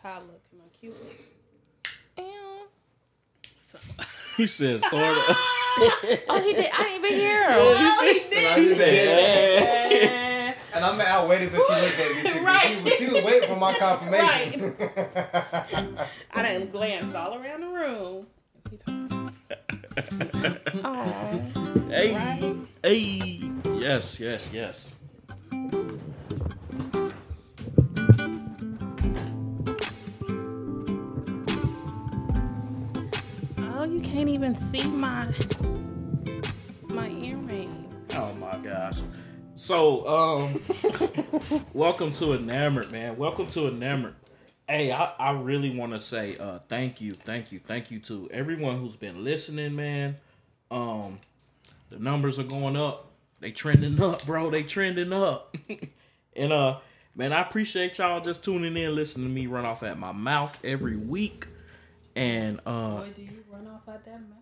How I look? Am I cute? Damn. So. He said, sort of. Oh, he did. I didn't even hear him. He said, and I waited till she looked at me too. Right. She was waiting for my confirmation. Right. I didn't glance all around the room. Oh. Hey. Right? Hey. Yes. Oh, you can't even see my earring. Oh my gosh. So, welcome to Enamored, man. Welcome to Enamored. Hey, I really want to say thank you to everyone who's been listening, man. The numbers are going up. They trending up, bro. They trending up. And man, I appreciate y'all just tuning in, listening to me run off at my mouth every week. And boy, do you run off at that mouth?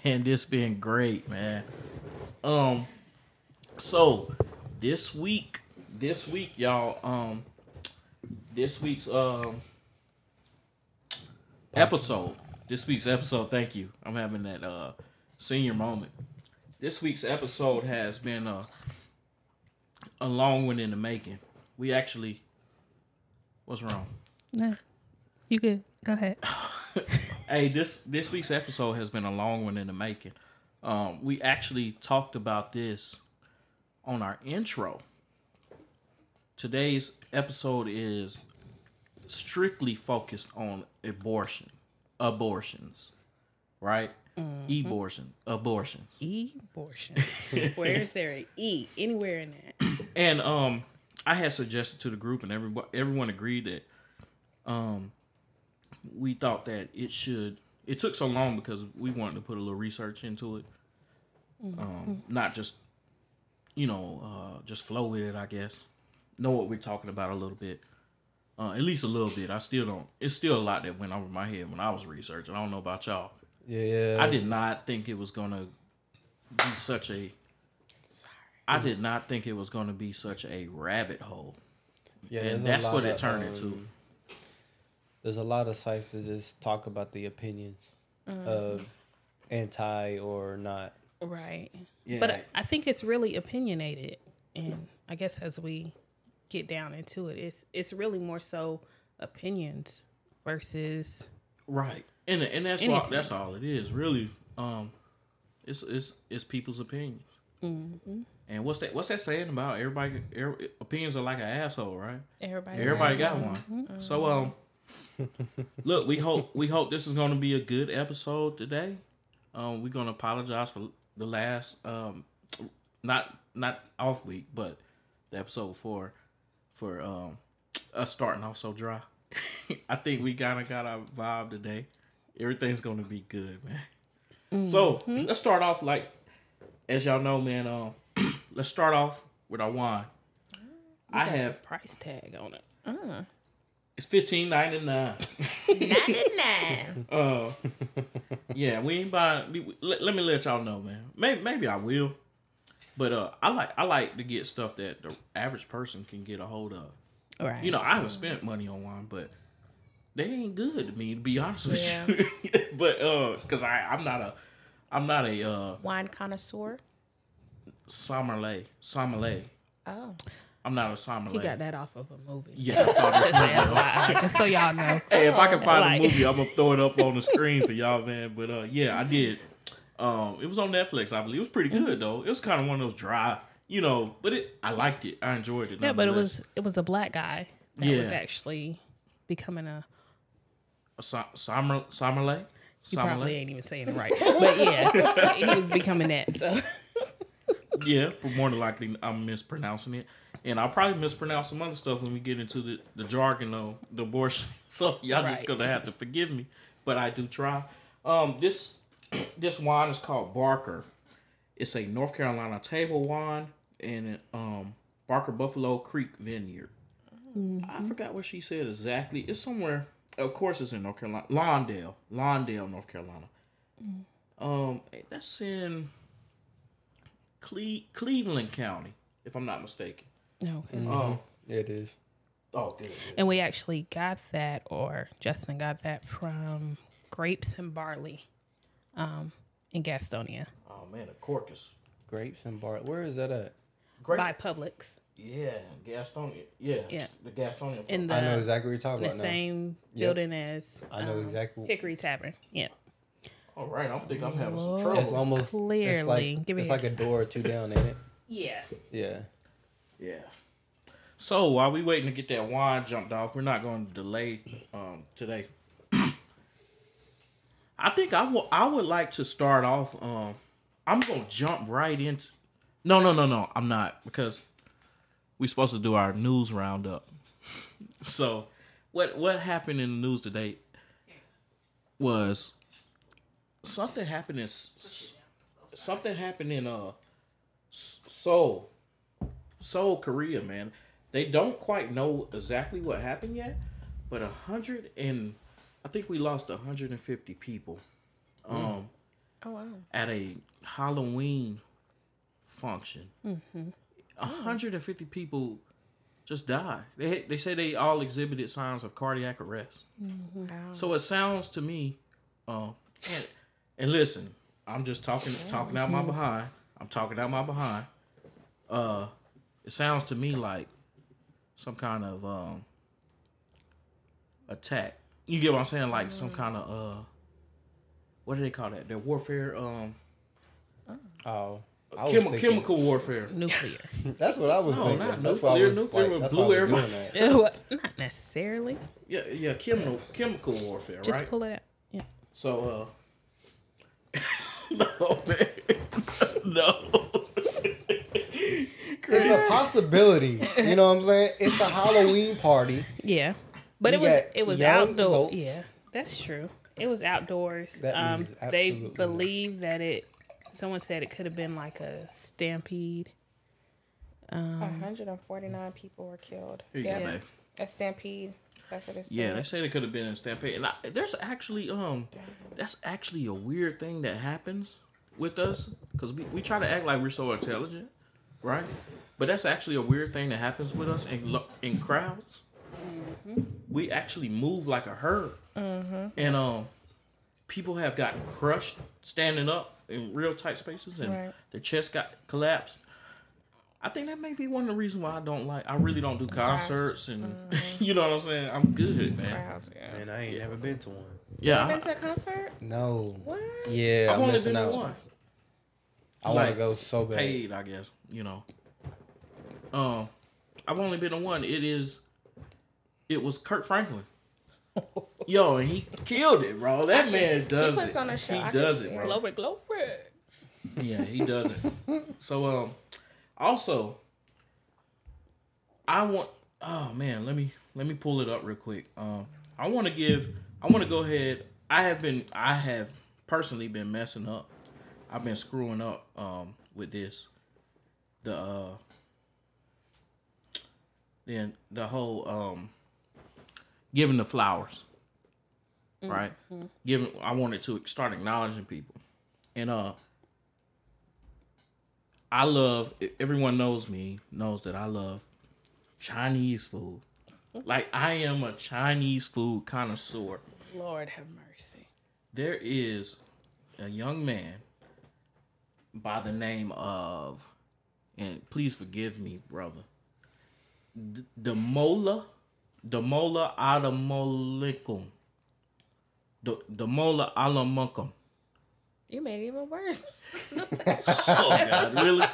And it's been great, man. So this week, y'all, this week's episode. Thank you. I'm having that senior moment. This week's episode has been a long one in the making. We actually, what's wrong? No, you good. Go ahead. Hey, this week's episode has been a long one in the making. We actually talked about this on our intro. Today's episode is strictly focused on abortions, right? Mm-hmm. Abortions. Where is there an E anywhere in that? And I had suggested to the group, and everyone agreed that we thought that it took so long because we wanted to put a little research into it. Not just, just flow with it, I guess. Know what we're talking about a little bit. At least a little bit. I still don't. It's still a lot that went over my head when I was researching. I don't know about y'all. Yeah. I did not think it was going to be such a... I did not think it was going to be such a rabbit hole. Yeah, and that's what it turned into. There's a lot of sites that just talk about the opinions of anti or not. Right. Yeah. But I think it's really opinionated. And I guess as we get down into it, it's really more so opinions versus... Right. And that's all it is, really. It's people's opinions. Mm-hmm. And what's that saying about everybody opinions are like an asshole, right? Everybody got one. Mm-hmm. So look, we hope this is going to be a good episode today. We're going to apologize for the last not off week, but the episode for us starting off so dry. I think we kind of got our vibe today. Everything's going to be good, man. Mm-hmm. So let's start off like, as y'all know, man. Let's start off with our wine. I have a price tag on it. It's $15.99. $99. Yeah, we ain't buying. Let me let y'all know, man. Maybe I will, but I like to get stuff that the average person can get a hold of. Right. I haven't spent money on wine, but they ain't good to me, to be honest with you. But because I'm not a wine connoisseur. Sommelier. Oh. I'm not a sommelier. He got that off of a movie. Yeah, I saw this movie. Just so y'all know. Hey, if I can find a movie, I'm gonna throw it up on the screen for y'all, man. But yeah, I did. It was on Netflix, I believe. It was pretty good though. It was kind of one of those dry, but I liked it. I enjoyed it. Yeah, but it was a black guy that was actually becoming a sommelier. You probably ain't even saying it right, but yeah, he was becoming that. So yeah, but more than likely I'm mispronouncing it, and I'll probably mispronounce some other stuff when we get into the jargon of the abortion. So y'all just gonna have to forgive me, but I do try. This wine is called Barker. It's a North Carolina table wine, and Barker Buffalo Creek Vineyard. Mm-hmm. I forgot what she said exactly. It's somewhere. Of course, it's in North Carolina. Lawndale, North Carolina. That's in Cleveland County, if I'm not mistaken. Okay. It is. Oh, good. And we actually got that, or Justin got that from Grapes and Barley in Gastonia. Oh, man, the Corcus. Grapes and barley. Where is that at? By Publix. Yeah, Gastonia. Yeah. The Gastonia. I know exactly what you're talking in about the now. same building as I know exactly. Hickory Tavern. Yeah. All right, I think I'm having some trouble. It's almost clearly. It's like a door or two down, ain't it? Yeah. Yeah. Yeah. So while we waiting to get that wine jumped off, we're not going to delay today. I think I would like to start off. I'm gonna jump right into. No. I'm not, because we're supposed to do our news roundup. So, what happened in the news today was something happened in Seoul, Korea, man. They don't quite know exactly what happened yet, but I think we lost 150 people. Oh wow! At a Halloween function. 150 people just died. They say they all exhibited signs of cardiac arrest. Wow. So it sounds to me, and listen, I'm just talking out my behind. I'm talking out my behind. It sounds to me like some kind of attack. You get what I'm saying? Like some kind of what do they call that? Their warfare. Chemical warfare. Nuclear. That's what I was thinking. Not That's nuclear. why I was Nuclear like, that's blew why I was doing everybody. that. Not necessarily. Yeah, chemical warfare, Just right? pull it out. Yeah. So, no, man. No. It's a possibility. You know what I'm saying? It's a Halloween party. Yeah. But You it was got young outdoors. adults. Yeah, that's true. It was outdoors. That means They absolutely believe that someone said it could have been like a stampede. 149 people were killed. Here you go, babe. A stampede. That's what it said. Yeah, they say it could have been a stampede. And there's actually that's actually a weird thing that happens with us, because we try to act like we're so intelligent, right? But that's actually a weird thing that happens with us in crowds. Mm-hmm. We actually move like a herd, and people have gotten crushed standing up in real tight spaces, and their chest got collapsed. I think that may be one of the reasons why I really don't do concerts, and you know what I'm saying? I'm good, man. Crowds, yeah. Man, I ain't never been to one. Yeah, Been to a concert? No. What? Yeah, I've I'm only missing been to out. one. I want to go so bad. Paid, I guess, you know. I've only been to one. It was Kurt Franklin. Yo, and he killed it, bro. That man does puts it. on a show. He does it, bro. Glory, glory. Yeah, he does it. So, also, oh man, let me pull it up real quick. I want to go ahead. I have personally been messing up. I've been screwing up with this. Then the whole giving the flowers, right? I wanted to start acknowledging people, and I love. Everyone knows that I love Chinese food. Like, I am a Chinese food connoisseur. Lord have mercy. There is a young man by the name of, and please forgive me, brother, Damola Adamolikum. Damola Alamunkum. You made it even worse. Oh, God, really?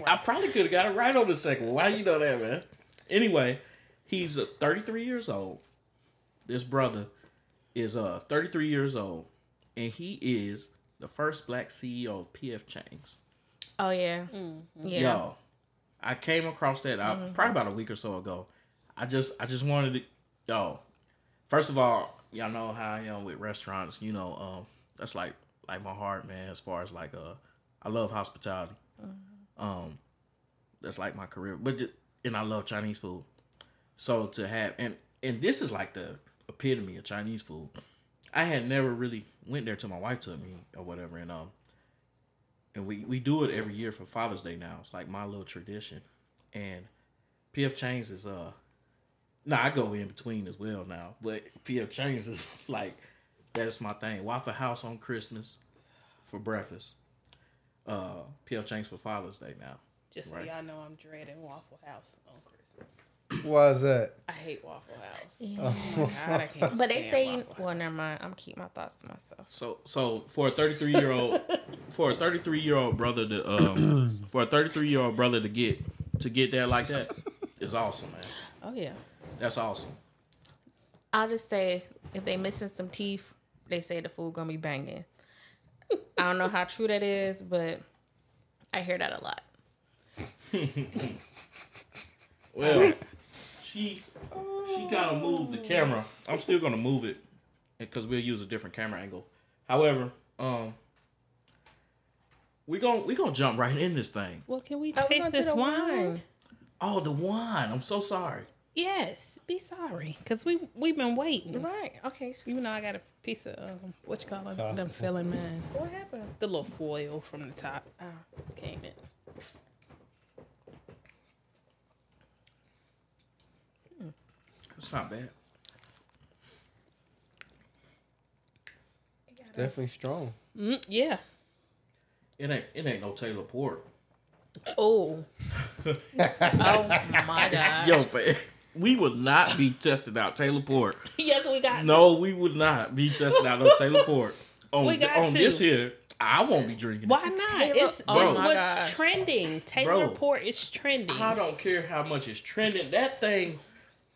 I probably could have got it right on the second one. Why you know that, man? Anyway, he's 33 years old. This brother is 33 years old, and he is the first black CEO of PF Chang's. Oh, yeah. Yeah. Yo, I came across that probably about a week or so ago. I just wanted to, yo, first of all, y'all know how I am with restaurants. You know, that's like my heart, man, as far as like, I love hospitality. That's like my career, and I love Chinese food. So to have, and this is like the epitome of Chinese food. I had never really went there till my wife took me or whatever, and we do it every year for Father's Day now. It's like my little tradition, and PF Chang's is Nah, I go in between as well now. But P.F. Chang's is like, that's my thing. Waffle House on Christmas for breakfast. P.F. Chang's for Father's Day now. Just so y'all know, I'm dreading Waffle House on Christmas. Why is that? I hate Waffle House. Yeah. Oh my God, I can't. But they say, Waffle well, House. never mind. I'm keep my thoughts to myself. So for a 33-year-old brother to get that like that is awesome, man. Oh yeah. That's awesome. I'll just say, if they missing some teeth, they say the food gonna be banging. I don't know how true that is, but I hear that a lot. Well, she kind of moved the camera. I'm still gonna move it because we'll use a different camera angle. However, we gonna jump right in this thing. Well, can we taste this wine? Oh, the wine. I'm so sorry. Yes, be sorry, cause we've been waiting. Right. Okay. Even though I got a piece of what you call it, them filling mine. What happened? The little foil from the top came in. It's not bad. It's definitely strong. Yeah. It ain't no Taylor Port. Oh. Oh my God. Yo, we would not be testing out Taylor Port. Yes, we got. No, we would not be testing out no Taylor Port. We got on to. this here, I won't be drinking Why it. not? Taylor- It's oh what's my God. trending. Taylor Bro. Port is trending. I don't care how much it's trending. That thing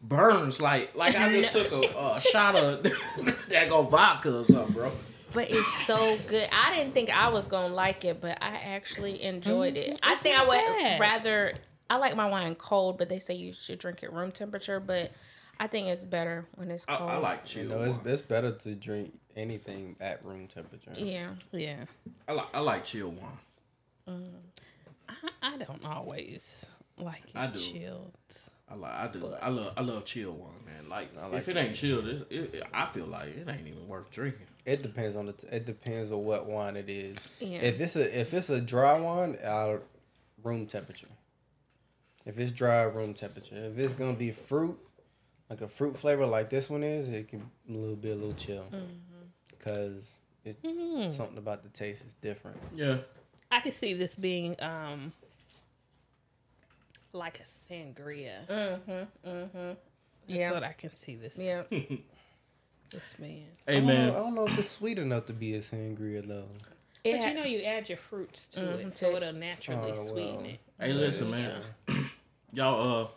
burns like I just took a shot of that go vodka or something, bro. But it's so good. I didn't think I was gonna like it, but I actually enjoyed it. I think I would bad. rather. I like my wine cold, but they say you should drink it room temperature. But I think it's better when it's cold. I like chill. It's better to drink anything at room temperature. Yeah. Yeah. I like chill wine. I don't always like it I do. chilled. I love chill wine, man. Like like if it ain't chilled, I feel like it ain't even worth drinking. It depends on it depends on what wine it is. Yeah. If it's a dry wine, room temperature. If it's dry, room temperature. If it's gonna be fruit, like a fruit flavor like this one is, it can be a little chill. Because it's something about the taste is different. Yeah. I could see this being like a sangria. That's what I can see this. Yeah. This man. Hey I man, don't know if it's sweet enough to be a sangria though. But you know, you add your fruits to it, so it'll naturally sweeten it. hey listen, man. Y'all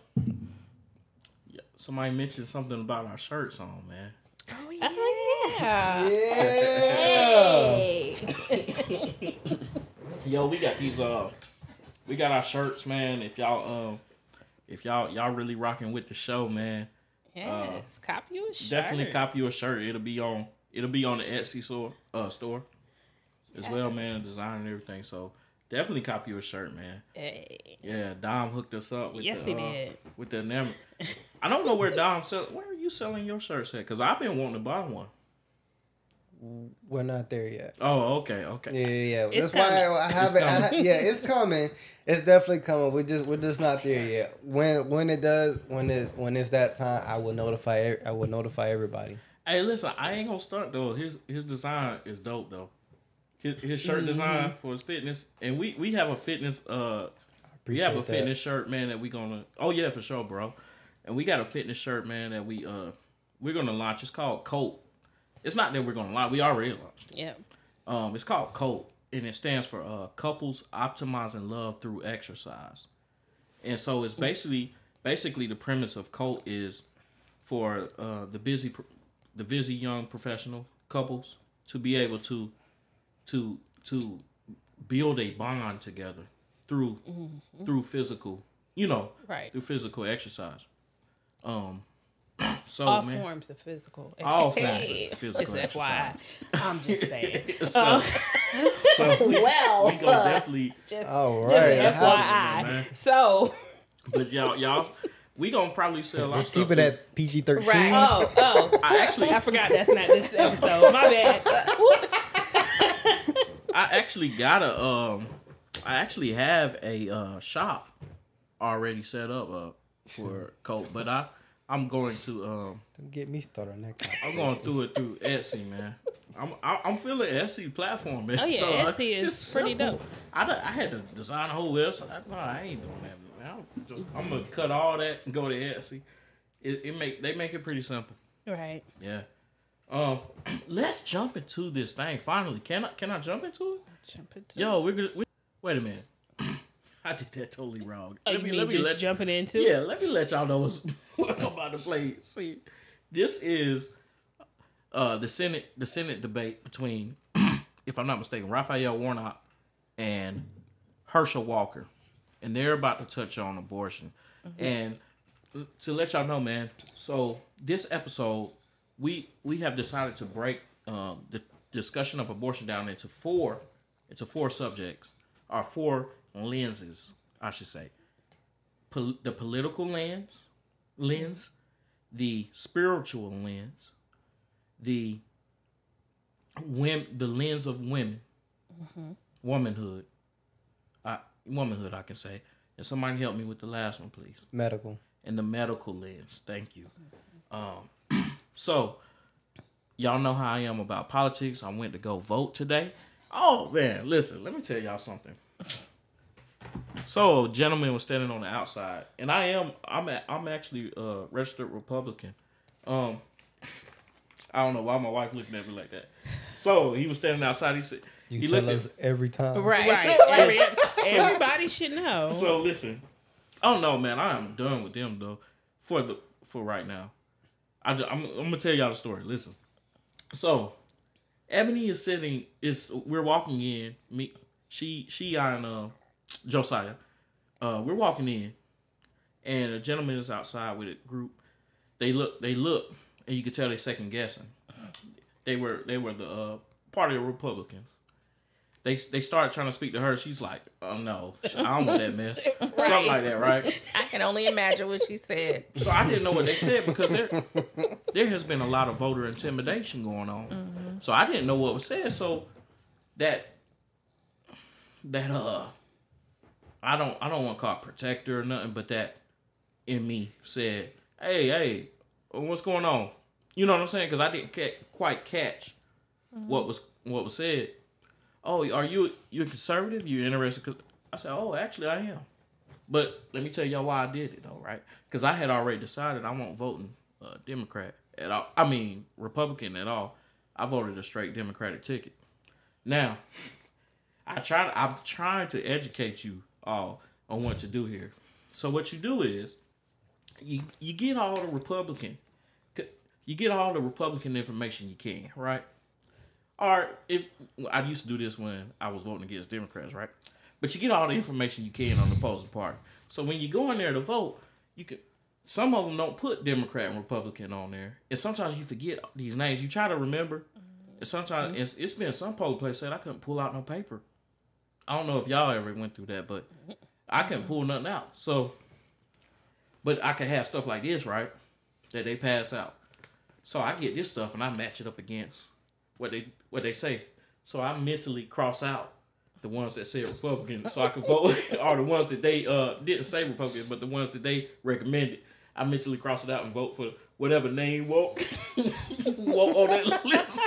somebody mentioned something about our shirts on, man. Oh yeah. Yeah. Yo, we got these we got our shirts, man. If y'all really rocking with the show, man. Yes, copy you a shirt. Definitely copy you a shirt. It'll be on the Etsy store as well, man. Design and everything. So definitely copy you a shirt, man. Hey. Yeah, Dom hooked us up with Yes, he did. with the Enamored. I don't know where Dom where are you selling your shirts at? Because I've been wanting to buy one. We're not there yet. Oh, okay. Yeah. It's That's why I haven't. It's It's coming. It's definitely coming. We're just not there yet. When it's that time, I will notify everybody. Hey, listen, I ain't gonna stunt though. His design is dope though. His shirt design for his fitness, and we have a fitness we have a fitness shirt, man, that we gonna. Oh yeah, for sure, bro. And we got a fitness shirt, man, that we're gonna launch. It's called Coat. It's not that we're gonna launch. We already launched. Yeah. It's called Coat, and it stands for Couples Optimizing Love Through Exercise. And so it's basically the premise of Coat is for the busy young professional couples to be able to build a bond together through physical, Right. through physical exercse. So All man, forms of physical. all exercise. forms of physical Just FYI. exercise. I'm just saying. So we Well, gonna definitely. All just right. FYI. man. So. But y'all, we gonna probably sell our Let's stuff. keep it at PG-13. Right. Oh. I forgot that's not this episode. My bad. Whoops. I actually have a shop already set up for Coat, but I'm going to Don't get me started on that I'm going through Etsy, man. I'm feeling Etsy platform, man. Oh yeah, so, Etsy is pretty dope. I had to design a whole website. I ain't doing that, man. I'm gonna cut all that and go to Etsy. They make it pretty simple. Right. Yeah. Let's jump into this thing. Finally, can I jump into it? Jump into Yo, wait a minute. I did that totally wrong. Let me jumping into it? Yeah, let me let y'all know what I'm about to play. See, this is the Senate debate between, if I'm not mistaken, Raphael Warnock and Herschel Walker, and they're about to touch on abortion. Mm-hmm. And to let y'all know, man, so this episode we have decided to break the discussion of abortion down into four subjects, or four lenses, I should say. The political lens, the spiritual lens, the lens of women, womanhood, I can say. And somebody help me with the last one, please. Medical. And the medical lens. Thank you. So, y'all know how I am about politics. I went to go vote today. Oh man, listen, let me tell y'all something. So, a gentleman was standing on the outside, and I'm actually a registered Republican. I don't know why my wife looking at me like that. So he was standing outside. He said, "You tell us every time, right? Everybody should know." So listen, oh no, man, I am done with them though. For right now, I'm gonna tell y'all the story. Listen, so Ebony is sitting. We're walking in. She and Josiah. We're walking in, and a gentleman is outside with a group. They look, and you can tell they're second guessing. They were the party of Republicans. They started trying to speak to her. She's like, "Oh no, I don't want that mess." Right. Something like that, right? I can only imagine what she said. So I didn't know what they said because there has been a lot of voter intimidation going on. Mm-hmm. So I didn't know what was said. So that I don't want to call it protector or nothing, but that in me said, hey, what's going on? You know what I'm saying? Because I didn't quite catch what was said. Oh, are you a conservative? You interested? Cause I said, oh, actually I am. But let me tell y'all why I did it though, right? Because I had already decided I won't vote Democrat at all. I mean, Republican at all. I voted a straight Democratic ticket. Now, I'm trying to educate you all on what to do here. So what you do is you get all the Republican information you can, right? Or if I used to do this when I was voting against Democrats, right? But you get all the information you can on the opposing party. So when you go in there to vote, some of them don't put Democrat and Republican on there, and sometimes you forget these names. You try to remember, and sometimes it's been some polling place said I couldn't pull out no paper. I don't know if y'all ever went through that, but I couldn't pull nothing out. So, but I could have stuff like this, right? That they pass out. So I get this stuff and I match it up against what they say. So I mentally cross out the ones that said Republican so I could vote, or the ones that they didn't say Republican, but the ones that they recommended. I mentally cross it out and vote for whatever name woke on that list.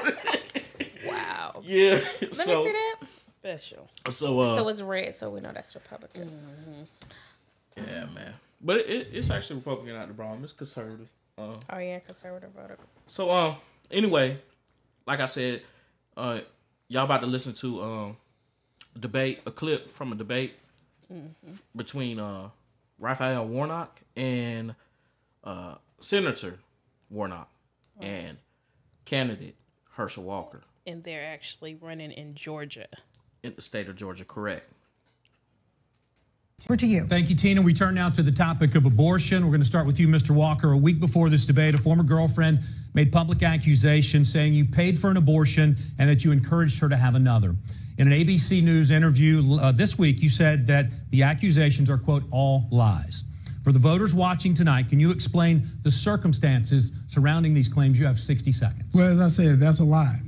Wow. Yeah. Let me see that. Special. So it's red, so we know that's Republican. Mm-hmm. Yeah, man. But it's actually Republican out the bottom. It's conservative. Oh yeah, conservative voter. So anyway, like I said, y'all about to listen to a clip from a debate between Raphael Warnock and Senator Warnock and candidate Herschel Walker. And they're actually running in Georgia. In the state of Georgia, correct. Over to you. Thank you, Tina. We turn now to the topic of abortion. We're going to start with you, Mr. Walker. A week before this debate, a former girlfriend made public accusations saying you paid for an abortion and that you encouraged her to have another. In an ABC News interview this week, you said that the accusations are, quote, all lies. For the voters watching tonight, can you explain the circumstances surrounding these claims? You have 60 seconds. Well, as I said, that's a lie.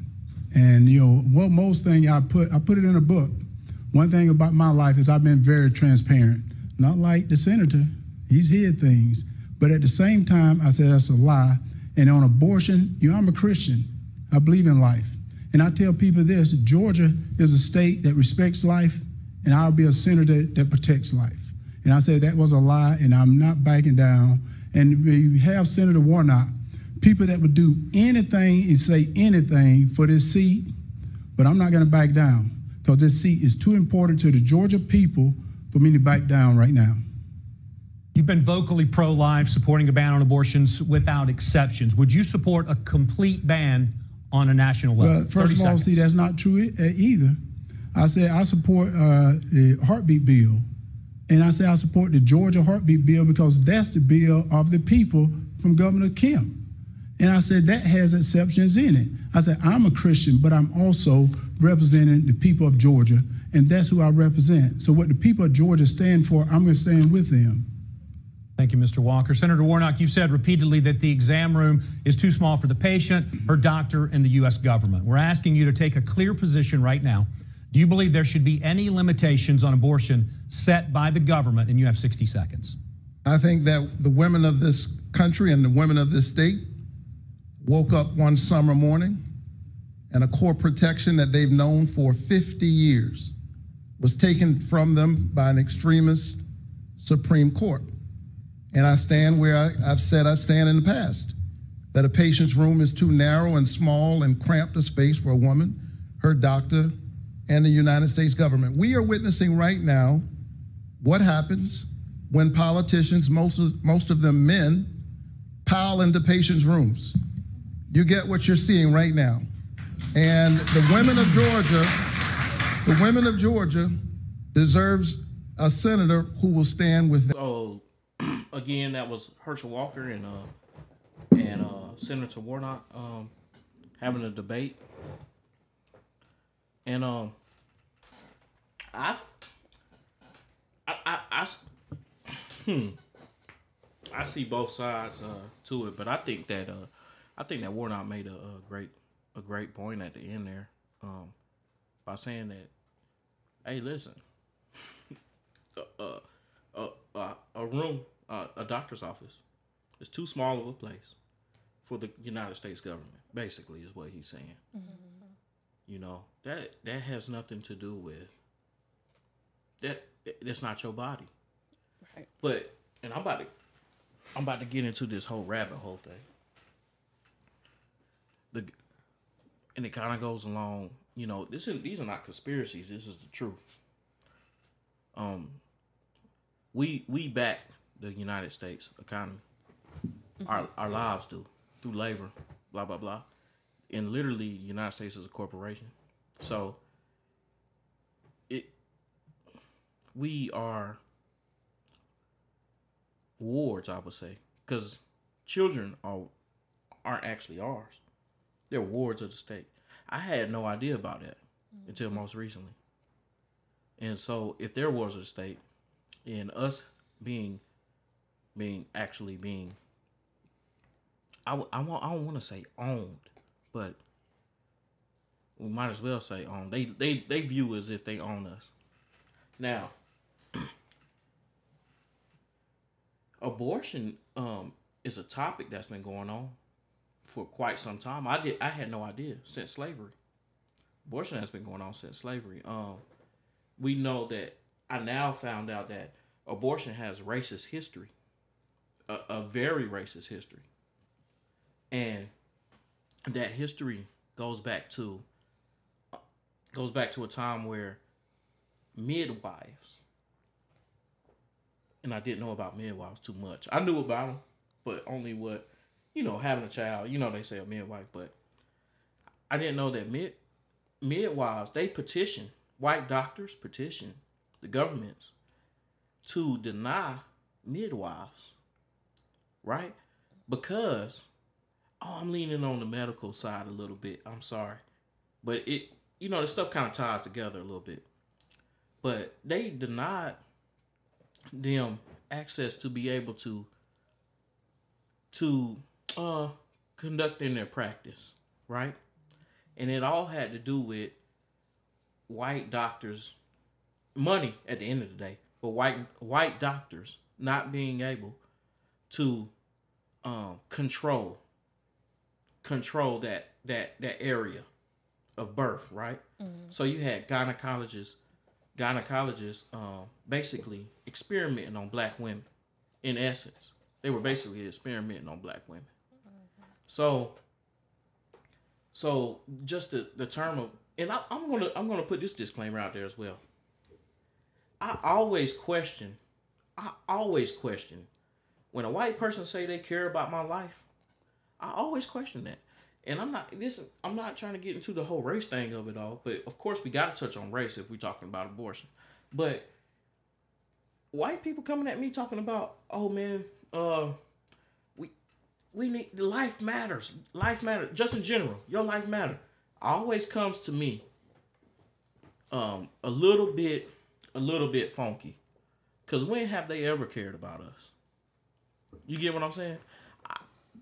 And, you know, what most thing I put it in a book. One thing about my life is I've been very transparent. Not like the senator. He's hid things. But at the same time, I said that's a lie. And on abortion, I'm a Christian. I believe in life. And I tell people this, Georgia is a state that respects life, and I'll be a senator that protects life. And I said that was a lie, and I'm not backing down. And we have Senator Warnock, people that would do anything and say anything for this seat, but I'm not going to back down because this seat is too important to the Georgia people for me to back down right now. You've been vocally pro-life, supporting a ban on abortions without exceptions. Would you support a complete ban on a national level? Well, first of all, see, that's not true either. I said I support the heartbeat bill. And I say I support the Georgia heartbeat bill because that's the bill of the people from Governor Kemp. And I said that has exceptions in it. I said I'm a Christian, but I'm also representing the people of Georgia, and that's who I represent. So what the people of Georgia stand for, I'm going to stand with them. Thank you, Mr. Walker. Senator Warnock, you've said repeatedly that the exam room is too small for the patient, her doctor, and the U.S. government. We're asking you to take a clear position right now. Do you believe there should be any limitations on abortion set by the government? And you have 60 seconds. I think that the women of this country and the women of this state woke up one summer morning and a core protection that they've known for 50 years was taken from them by an extremist Supreme Court. And I stand where I've said I stand in the past, that a patient's room is too narrow and small and cramped a space for a woman, her doctor, and the United States government. We are witnessing right now what happens when politicians, most of them men, pile into patients' rooms. You get what you're seeing right now. And the women of Georgia deserves a senator who will stand with them. So, again, that was Herschel Walker and Senator Warnock having a debate. And I see both sides to it, but I think that Warnock made a great point at the end there by saying that, hey, listen, a doctor's office is too small of a place for the United States government. Basically, is what he's saying. Mm-hmm. You know, that has nothing to do with that. That's not your body. Right. But, and I'm about to get into this whole rabbit hole thing. And it kind of goes along, you know, these are not conspiracies. This is the truth. We back the United States economy. Mm-hmm. Our lives do, through labor, blah, blah, blah. And literally, the United States is a corporation. So, we are wards, I would say. Because children aren't actually ours. They're wards of the state. I had no idea about that until most recently. And so, if there was a state, and us being, I don't want to say owned, but we might as well say owned. They view as if they own us. Now, abortion is a topic that's been going on for quite some time. I had no idea since slavery. Abortion has been going on since slavery. We know that I now found out that abortion has racist history, a very racist history, and that history goes back to a time where midwives, and I didn't know about midwives too much. I knew about them, but only what, having a child, they say a midwife, but I didn't know that midwives, white doctors petition the governments to deny midwives, right? Because, I'm leaning on the medical side a little bit. I'm sorry. But the stuff kind of ties together a little bit. But they denied them access to be able to conduct in their practice, right? And it all had to do with white doctors, money at the end of the day, but white doctors not being able to control that area of birth, right? So you had gynecologists basically experimenting on black women. In essence, they were basically experimenting on black women. So just the term of, and I'm gonna put this disclaimer out there as well. I always question when a white person say they care about my life. I always question that. And I'm not trying to get into the whole race thing of it all, but of course we got to touch on race if we're talking about abortion. But white people coming at me talking about, oh man, we need, life matters. Life matters. Just in general, your life matters. Always comes to me a little bit funky. Cause when have they ever cared about us? You get what I'm saying?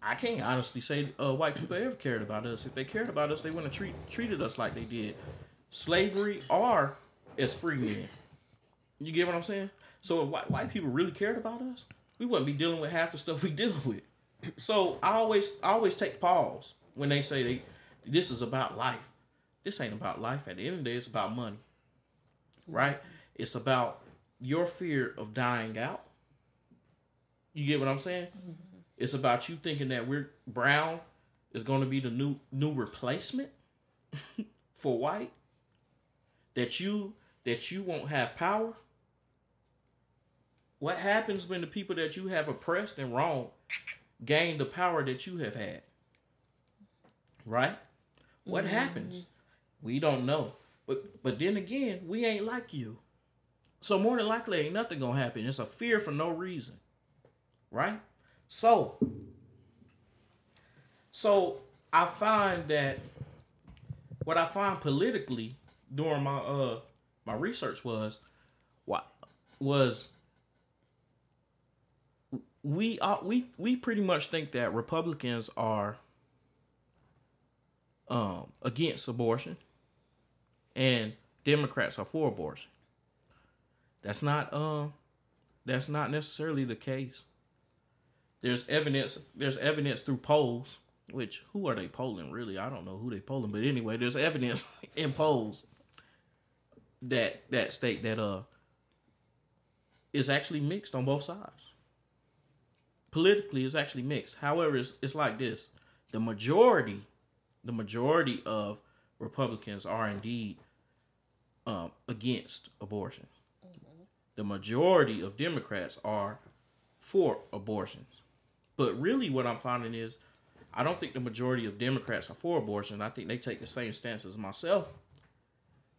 I can't honestly say white people ever cared about us. If they cared about us, they wouldn't have treated us like they did slavery or as free men. You get what I'm saying? So if white people really cared about us, we wouldn't be dealing with half the stuff we dealing with. So I always take pause when they say this is about life. This ain't about life. At the end of the day, it's about money. Right? It's about your fear of dying out. You get what I'm saying? Mm-hmm. It's about you thinking that brown is going to be the new replacement for white. That you won't have power. What happens when the people that you have oppressed and wronged gain the power that you have had? Right? What happens? We don't know. But then again, we ain't like you. So more than likely ain't nothing gonna happen. It's a fear for no reason. Right? So I find that what I find politically during my my research was we pretty much think that Republicans are against abortion and Democrats are for abortion. That's not necessarily the case. There's evidence through polls, which who are they polling really? I don't know who they polling, but anyway, there's evidence in polls that state that is actually mixed on both sides. Politically, it's actually mixed. However, it's like this: the majority of Republicans are indeed against abortion. Mm-hmm. The majority of Democrats are for abortions. But really what I'm finding is I don't think the majority of Democrats are for abortion. I think they take the same stance as myself.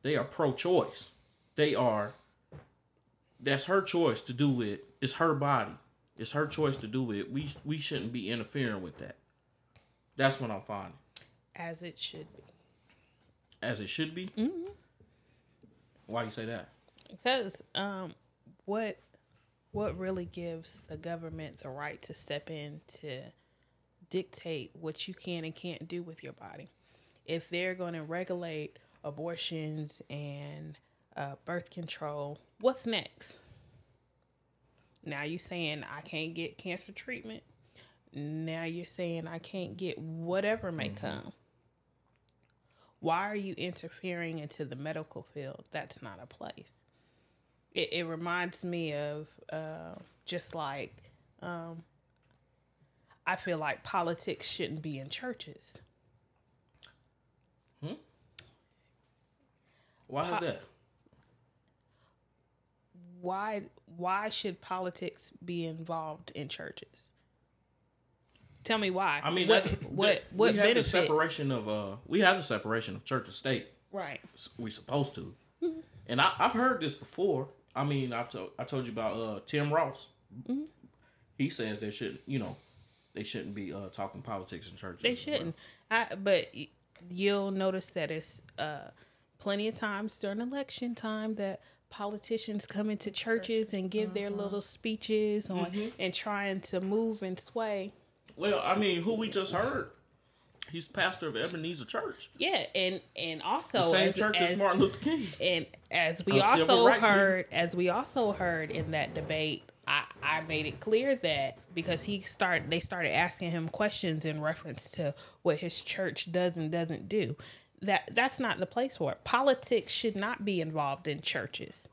They are pro-choice. That's her choice to do it. It's her body. It's her choice to do it. We shouldn't be interfering with that. That's what I'm finding. As it should be. As it should be? Mm-hmm. Why you say that? Because what really gives the government the right to step in to dictate what you can and can't do with your body? If they're going to regulate abortions and birth control, what's next? Now you're saying I can't get cancer treatment. Now you're saying I can't get whatever may come. Why are you interfering into the medical field? That's not a place. It reminds me of just like I feel like politics shouldn't be in churches. Why is that? Why should politics be involved in churches? Tell me why. I mean, what we have benefit? the separation of church and state. Right. We're supposed to. Mm-hmm. And I've heard this before. I mean, I told you about Tim Ross. Mm-hmm. He says they shouldn't be talking politics in churches. They shouldn't. But you'll notice that it's plenty of times during election time that politicians come into churches and give their little speeches on and trying to move and sway. Well, I mean, who we just heard, he's the pastor of Ebenezer Church. Yeah, and also the same church as Martin Luther King. And as we also heard in that debate I made it clear that because they started asking him questions in reference to what his church does and doesn't do. That's not the place for it. Politics should not be involved in churches.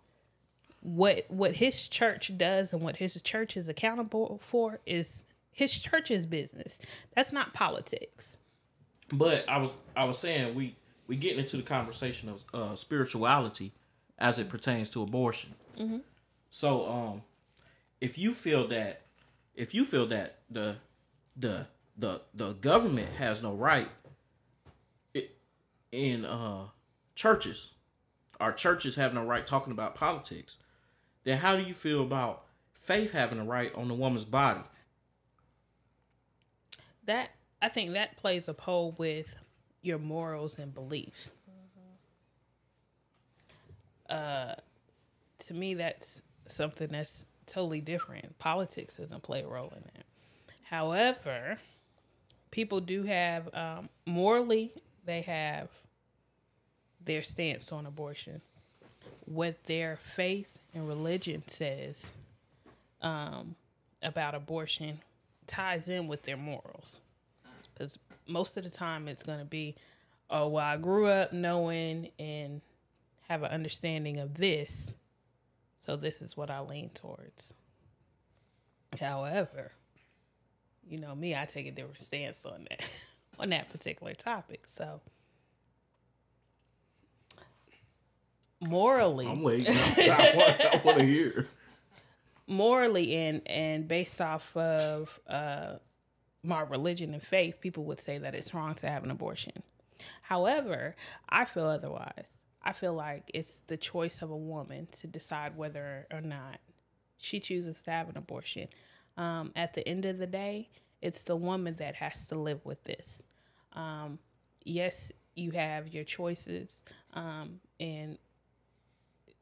What his church does and what his church is accountable for is his church's business. That's not politics. But I was saying we getting into the conversation of spirituality as it pertains to abortion. Mm-hmm. So if you feel that the government has no right in churches, our churches have no right talking about politics, then how do you feel about faith having a right on the woman's body? I think that plays a role with your morals and beliefs. To me, that's something that's totally different. Politics doesn't play a role in that. However, people do have, morally, they have their stance on abortion. What their faith and religion says about abortion ties in with their morals. Because most of the time it's going to be, oh, well, I grew up knowing and have an understanding of this, so this is what I lean towards. However, you know me, I take a different stance on that, on that particular topic. So morally, I'm waiting. I want to hear. Morally and based off of my religion and faith, people would say that it's wrong to have an abortion. However, I feel otherwise. I feel like it's the choice of a woman to decide whether or not she chooses to have an abortion. At the end of the day, it's the woman that has to live with this. Yes, you have your choices, and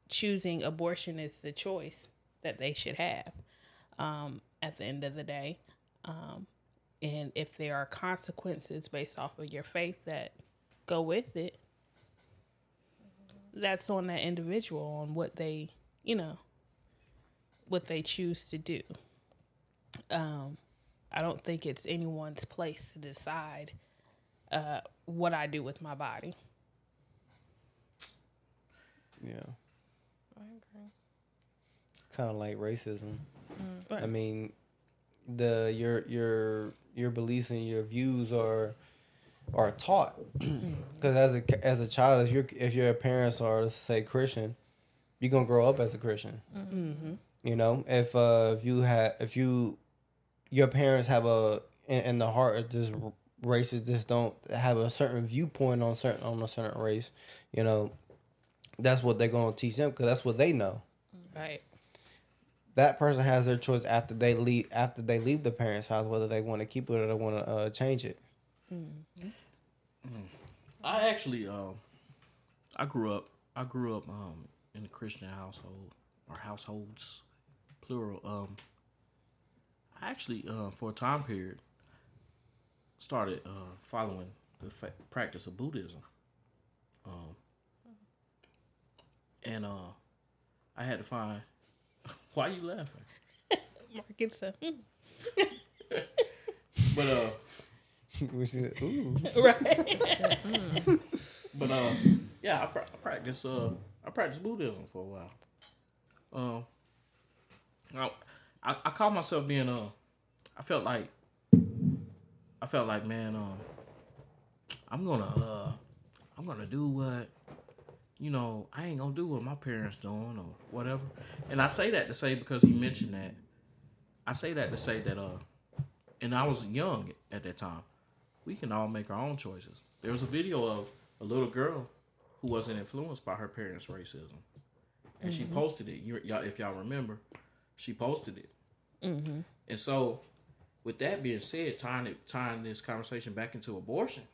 choosing abortion is the choice that they should have at the end of the day. And if there are consequences based off of your faith that go with it, that's on that individual, on what they, what they choose to do. I don't think it's anyone's place to decide what I do with my body. Yeah. I agree. Kind of like racism. Right. I mean, your beliefs and your views are taught, because as a child, if your parents are, let's say, Christian, you're gonna grow up as a Christian. Mm-hmm. You know, if your parents have in the heart of this races just don't have a certain viewpoint on a certain race, that's what they're gonna teach them, because that's what they know. Right. That person has their choice after they leave the parents' house, whether they want to keep it or they want to change it. Mm-hmm. I actually, I grew up in a Christian household, or households, plural. I actually, for a time period, started following the practice of Buddhism. And I had to find. Why are you laughing? Marcus. But We said, ooh. Right. But yeah, I practiced Buddhism for a while. I call myself being I felt like man, I'm gonna do what, I ain't gonna do what my parents doing or whatever. And I say that to say, because he mentioned that, I say that to say that and I was young at that time, we can all make our own choices. There was a video of a little girl who wasn't influenced by her parents' racism, and she posted it. If y'all remember, she posted it. Mm-hmm. And so, with that being said, tying this conversation back into abortion,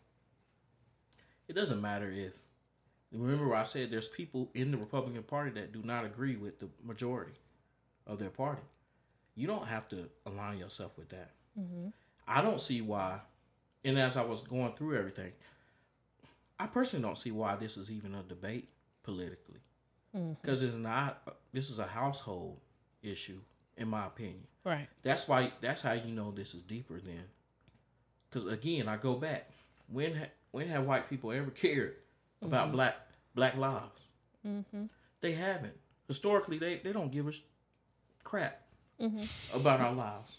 it doesn't matter if. Remember, I said there's people in the Republican Party that do not agree with the majority of their party. You don't have to align yourself with that. Mm-hmm. I don't see why. And as I was going through everything, I personally don't see why this is even a debate politically. Because it's not. This is a household issue, in my opinion. Right. That's how you know this is deeper then. Because again, I go back. When have white people ever cared about black lives? Mm-hmm. They haven't. Historically, they don't give a crap about our lives.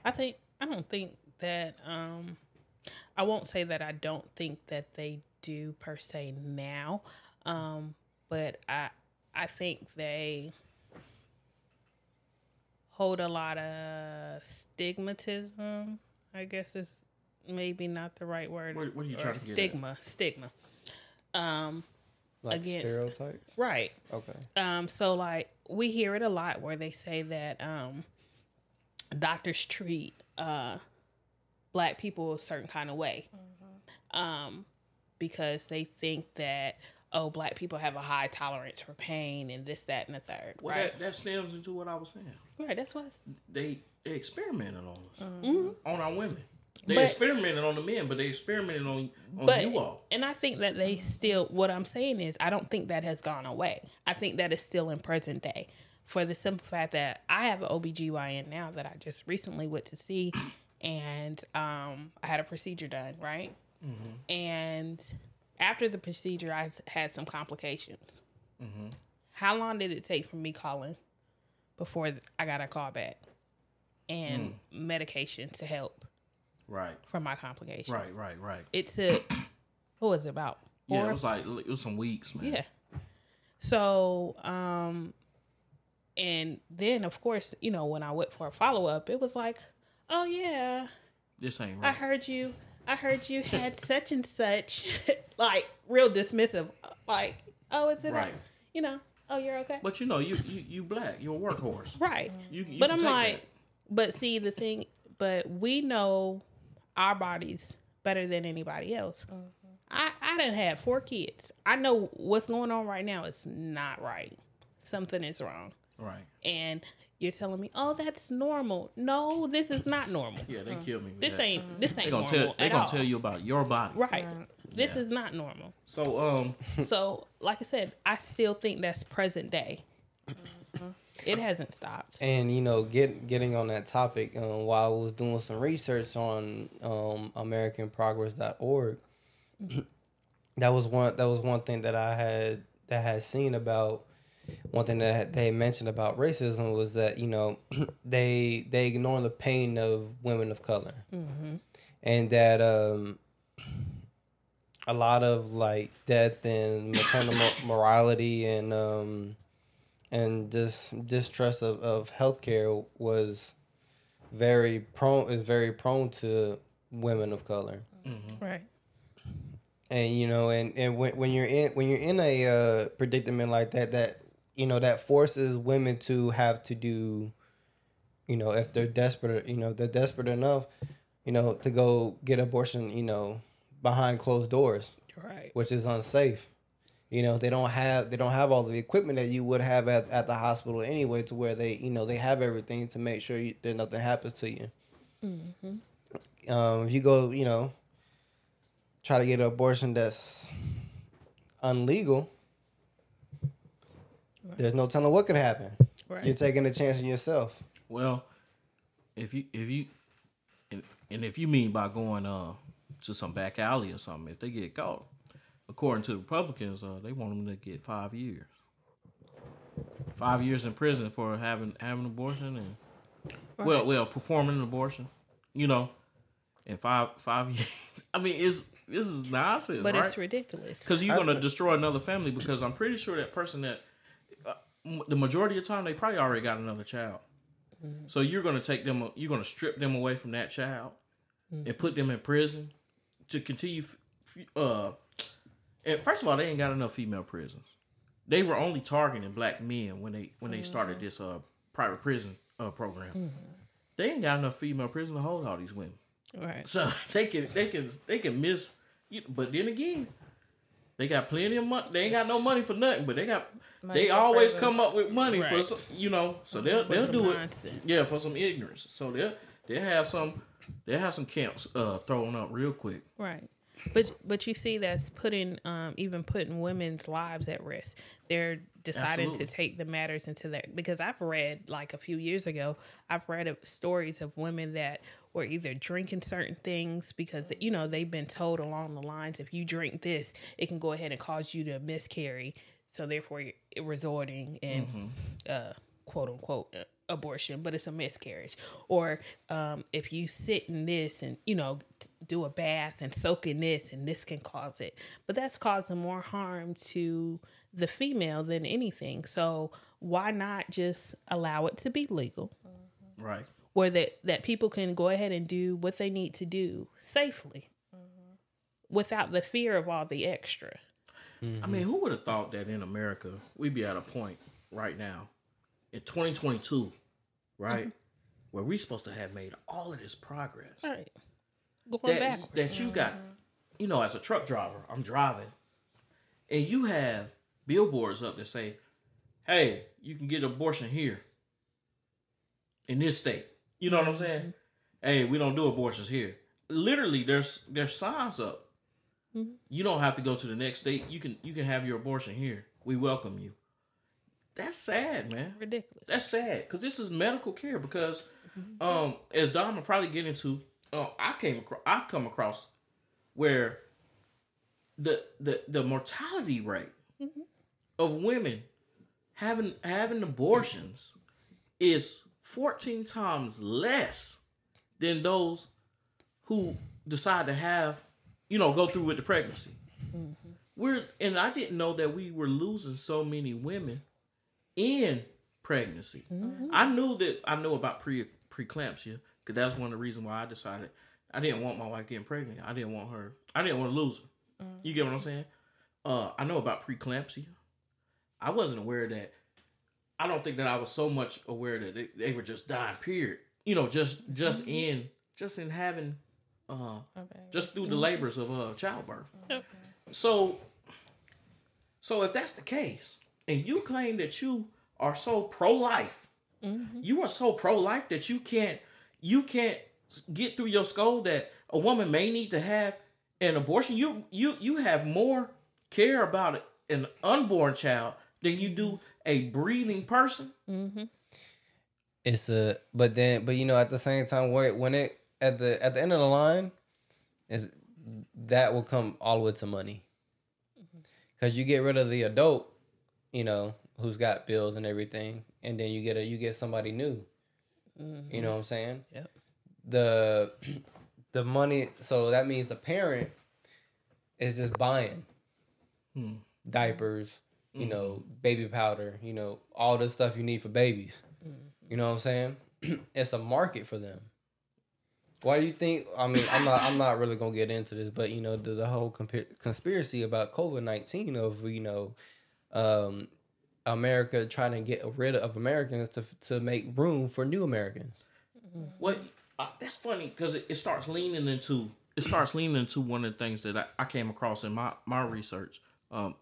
I don't think that I won't say that I don't think that they do per se now, but I think they hold a lot of stigmatism. I guess is maybe not the right word. What are you trying to get at? Stigma. Like against stereotypes? Right. Okay. So like we hear it a lot where they say that doctors treat black people a certain kind of way. Because they think that black people have a high tolerance for pain and this, that, and the third. Well, right? that stems into what I was saying. Right, that's why they experimented on us, on our women. They But- experimented on the men, but they experimented on you all. And I think that they still, what I'm saying is, I don't think that has gone away. I think that is still in present day. For the simple fact that I have an OBGYN now that I just recently went to see, and I had a procedure done, right? Mm-hmm. And after the procedure, I had some complications. Mm-hmm. How long did it take for me calling before I got a call back and medication to help? Right. For my complications. Right. It took, what was it, about 4? Yeah, it was some weeks, man. Yeah. So, and then of course, when I went for a follow-up, it was like, oh yeah, this ain't right. I heard you had such and such, like real dismissive, like, oh, is it right? Oh, you're okay. But you black, you're a workhorse, right? You but I'm like, but see the thing, but we know our bodies better than anybody else. I done had 4 kids. I know what's going on right now is not right. Something is wrong. Right. And you're telling me, oh, that's normal. No, this is not normal. Yeah, they kill me. This ain't normal. They're gonna tell you about your body. Right. This is not normal. So So like I said, I still think that's present day. It hasn't stopped. And getting on that topic, while I was doing some research on AmericanProgress.org, that was one thing that I had seen about. One thing that they mentioned about racism was that they ignore the pain of women of color, and that a lot of like death and maternal morality and this distrust of healthcare was very prone to women of color. Right. And when you're in a predicament like that that forces women to have to do, if they're desperate, they're desperate enough, to go get abortion, behind closed doors, Right. which is unsafe. They don't have all the equipment that you would have at the hospital anyway, to where they they have everything to make sure that nothing happens to you. If you go, try to get an abortion that's unlegal, there's no telling what could happen. Right. You're taking a chance on yourself. Well, if you mean by going to some back alley or something, if they get caught, according to the Republicans, they want them to get 5 years. 5 years in prison for having an abortion and performing an abortion, and five years. I mean, this is nonsense, but right? It's ridiculous because you're gonna destroy another family. Because I'm pretty sure that person that the majority of the time they probably already got another child. So you're gonna take them, you're gonna strip them away from that child and put them in prison to continue. And first of all, they ain't got enough female prisons. They were only targeting black men when they started this private prison program. They ain't got enough female prison to hold all these women. Right. So they can miss. But then again, they got plenty of money. They ain't got no money for nothing, but they always come up with money for some, So they'll do nonsense. It. Yeah, for some ignorance. So they'll have some camps thrown up real quick. Right. But you see, that's putting women's lives at risk. They're deciding Absolutely. to take the matters into their, because I've read, like a few years ago, I've read of stories of women that were either drinking certain things because, you know, they've been told along the lines, if you drink this, it can go ahead and cause you to miscarry. So therefore you're resorting in quote unquote abortion, but it's a miscarriage. Or if you sit in this and, you know, do a bath and soak in this, and this can cause it. But that's causing more harm to the female than anything. So why not just allow it to be legal? Right. Where that people can go ahead and do what they need to do safely without the fear of all the extra. I mean, who would have thought that in America we'd be at a point right now in 2022, right, where we're supposed to have made all of this progress. Right. Going backwards. That you got, you know, as a truck driver, I'm driving, and you have billboards up that say, hey, you can get an abortion here in this state. You know what I'm saying? Hey, we don't do abortions here. Literally, there's signs up. You don't have to go to the next state. You can have your abortion here. We welcome you. That's sad, man. Ridiculous. That's sad because this is medical care. Because as Dom will probably get into, I've come across where the mortality rate of women having abortions is 14 times less than those who decide to have, you know, go through with the pregnancy. And I didn't know that we were losing so many women in pregnancy. I knew about preeclampsia because that's one of the reasons why I decided I didn't want my wife getting pregnant. I didn't want to lose her. You get what I'm saying? I know about preeclampsia. I wasn't aware that. I don't think that I was so much aware that they were just dying. Period. You know, just in having just through the labors of childbirth. Okay. So if that's the case, and you claim that you are so pro-life, you are so pro-life that you can't get through your skull that a woman may need to have an abortion. You have more care about an unborn child than you do a breathing person. It's but you know, at the same time, when it at the end of the line, is that will come all the way to money, because you get rid of the adult, you know, who's got bills and everything, and then you get somebody new. You know what I'm saying? Yep. The money, so that means the parent is just buying diapers, you know, baby powder, you know, all the stuff you need for babies. You know what I'm saying? It's a market for them. Why do you think? I mean, I'm not really gonna get into this, but you know, the whole conspiracy about COVID-19 of, you know, America trying to get rid of Americans to make room for new Americans. Well, that's funny because it starts leaning into one of the things that I came across in my research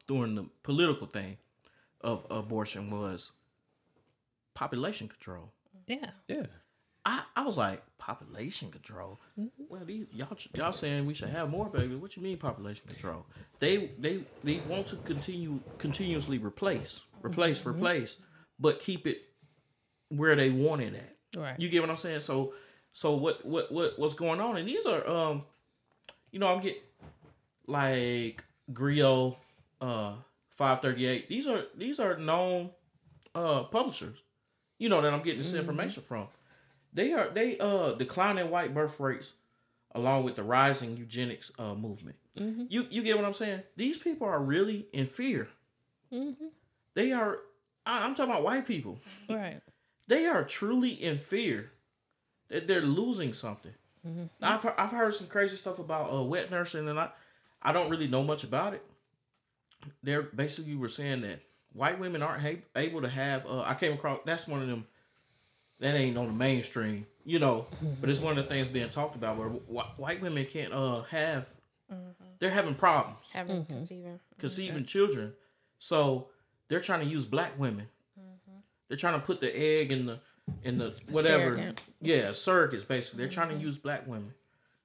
during the political thing of abortion was population control. Yeah. I was like, population control? Well, y'all saying we should have more babies. What you mean population control? They want to continuously replace, but keep it where they want it at. Right. You get what I'm saying? So what's going on? And these are you know, I'm getting like Griot 538. These are known publishers, you know, that I'm getting this information from. They declining white birth rates along with the rising eugenics movement. You get what I'm saying? These people are really in fear. They are. I'm talking about white people. Right. They are truly in fear that they're losing something. I've heard some crazy stuff about wet nursing, and I don't really know much about it. They're basically were saying that white women aren't able to have. I came across, that's one of them. That ain't on the mainstream, you know, but it's one of the things being talked about where white women can't have. They're having problems conceiving children, so they're trying to use black women. They're trying to put the egg in the whatever. Surrogate. Yeah, surrogates basically. They're trying to use black women.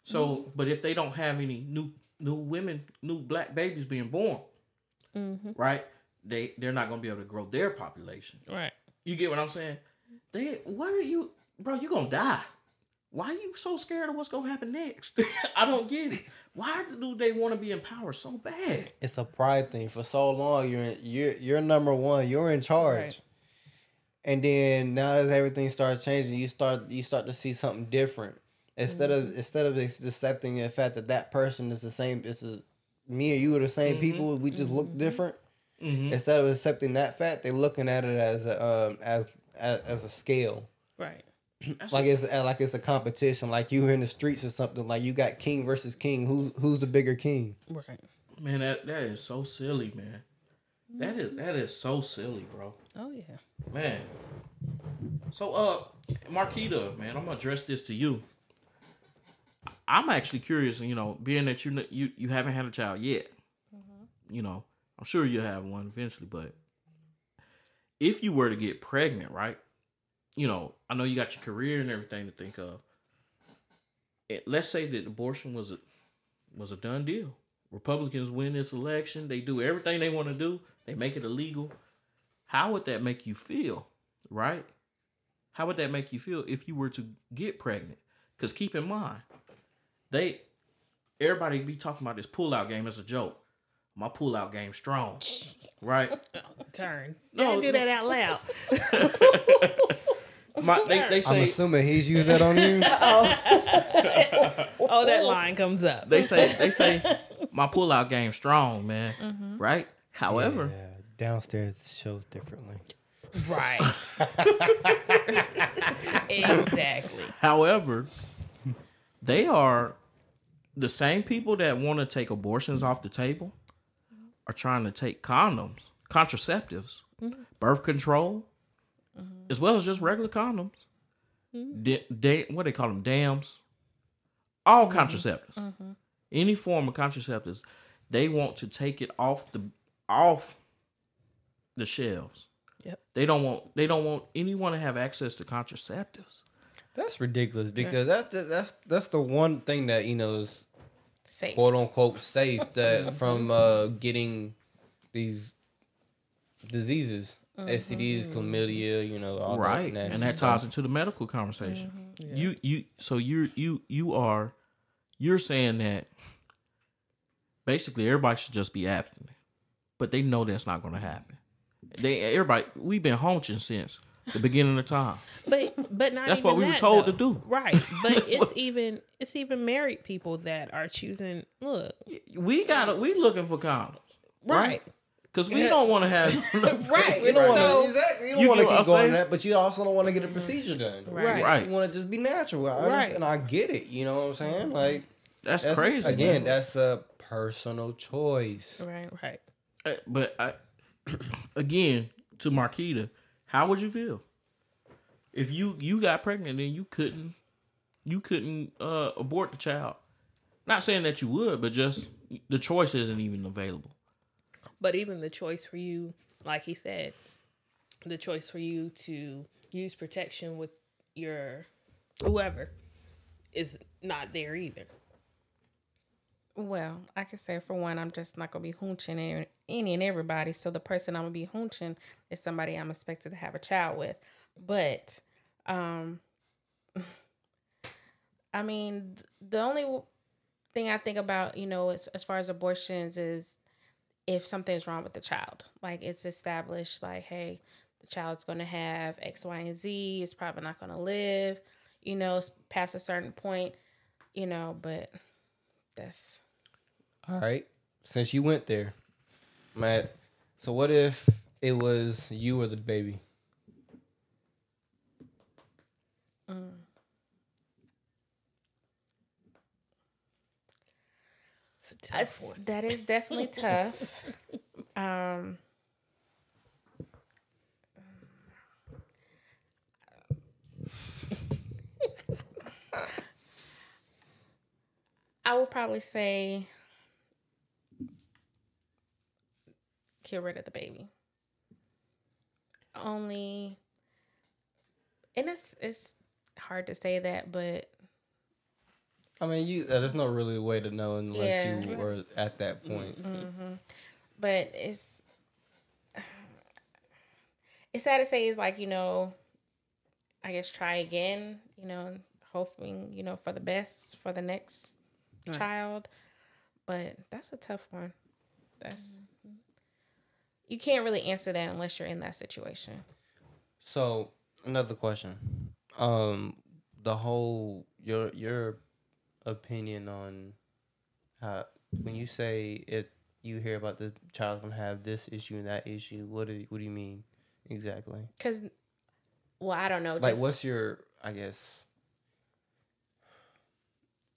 So, but if they don't have any new black babies being born, right? They're not gonna be able to grow their population. Right. You get what I'm saying? What are you, bro? You gonna die. Why are you so scared of what's gonna happen next? I don't get it. Why do they want to be in power so bad? It's a pride thing. For so long, you're number one. You're in charge. Right. And then now as everything starts changing, you start to see something different. Instead of accepting the fact that person is the same, me and you are the same people. We just look different. Instead of accepting that fact, they're looking at it as a scale. Right. Like it's a competition. Like you in the streets or something. Like you got king versus king. Who's the bigger king? Right. Man, that is so silly, man. That is so silly, bro. Oh yeah. Man. So Marquita, man, I'm gonna address this to you. I'm actually curious, being that you haven't had a child yet. I'm sure you'll have one eventually, but if you were to get pregnant, right? I know you got your career and everything to think of. Let's say that abortion was a done deal. Republicans win this election. They do everything they want to do. They make it illegal. How would that make you feel, right? How would that make you feel if you were to get pregnant? Because keep in mind, everybody be talking about this pull-out game as a joke. My pull-out game strong, right? Turn. No, Don't do that out loud. They say, I'm assuming he's used that on you. Oh, that line comes up. They say my pull-out game strong, man. Right? However, downstairs shows differently. Right. Exactly. However, they are the same people that want to take abortions off the table are trying to take condoms, contraceptives, birth control, as well as just regular condoms. What they call them? Dams. All contraceptives. Any form of contraceptives. They want to take it off the shelves. Yep. They don't want anyone to have access to contraceptives. That's ridiculous because that's the one thing that is safe, quote unquote safe that from getting these diseases, STDs, chlamydia, all right, that and that ties into the medical conversation. Yeah. You're saying that basically everybody should just be abstinent, but they know that's not going to happen. We've been hunching since the beginning of time. But not that's even what we that, were told though. to do. Right. But it's even married people that are choosing. Look, we looking for condoms, right? Because we don't want to have right. We don't want to exactly. You don't want to keep going to that, but you also don't want to get a procedure done. Right. You want to just be natural. And I get it. You know what I'm saying? Like that's crazy. Again, that's a personal choice. Right. But again, to Marquita, how would you feel if you got pregnant and you couldn't abort the child? Not saying that you would, but just the choice isn't even available. But even the choice for you, like he said, the choice for you to use protection with your whoever is not there either. Well, I can say for one, I'm just not going to be hoonching any and everybody. So the person I'm going to be hoonching is somebody I'm expected to have a child with. But, I mean, the only thing I think about, as far as abortions is if something's wrong with the child. Like it's established like, hey, the child's going to have X, Y, and Z. It's probably not going to live, past a certain point, but that's... All right. Since you went there, Matt, so what if it was you or the baby? It's a tough one. That is definitely tough. I would probably say get rid of the baby. And it's hard to say that, but I mean, there's no really way to know unless you were at that point. But it's sad to say. It's like, I guess try again. Hoping for the best for the next child. But that's a tough one. You can't really answer that unless you're in that situation. So another question, the whole your opinion on how when you say you hear about the child's gonna have this issue and that issue, what do you mean exactly? Because, I don't know. Like, what's your, I guess,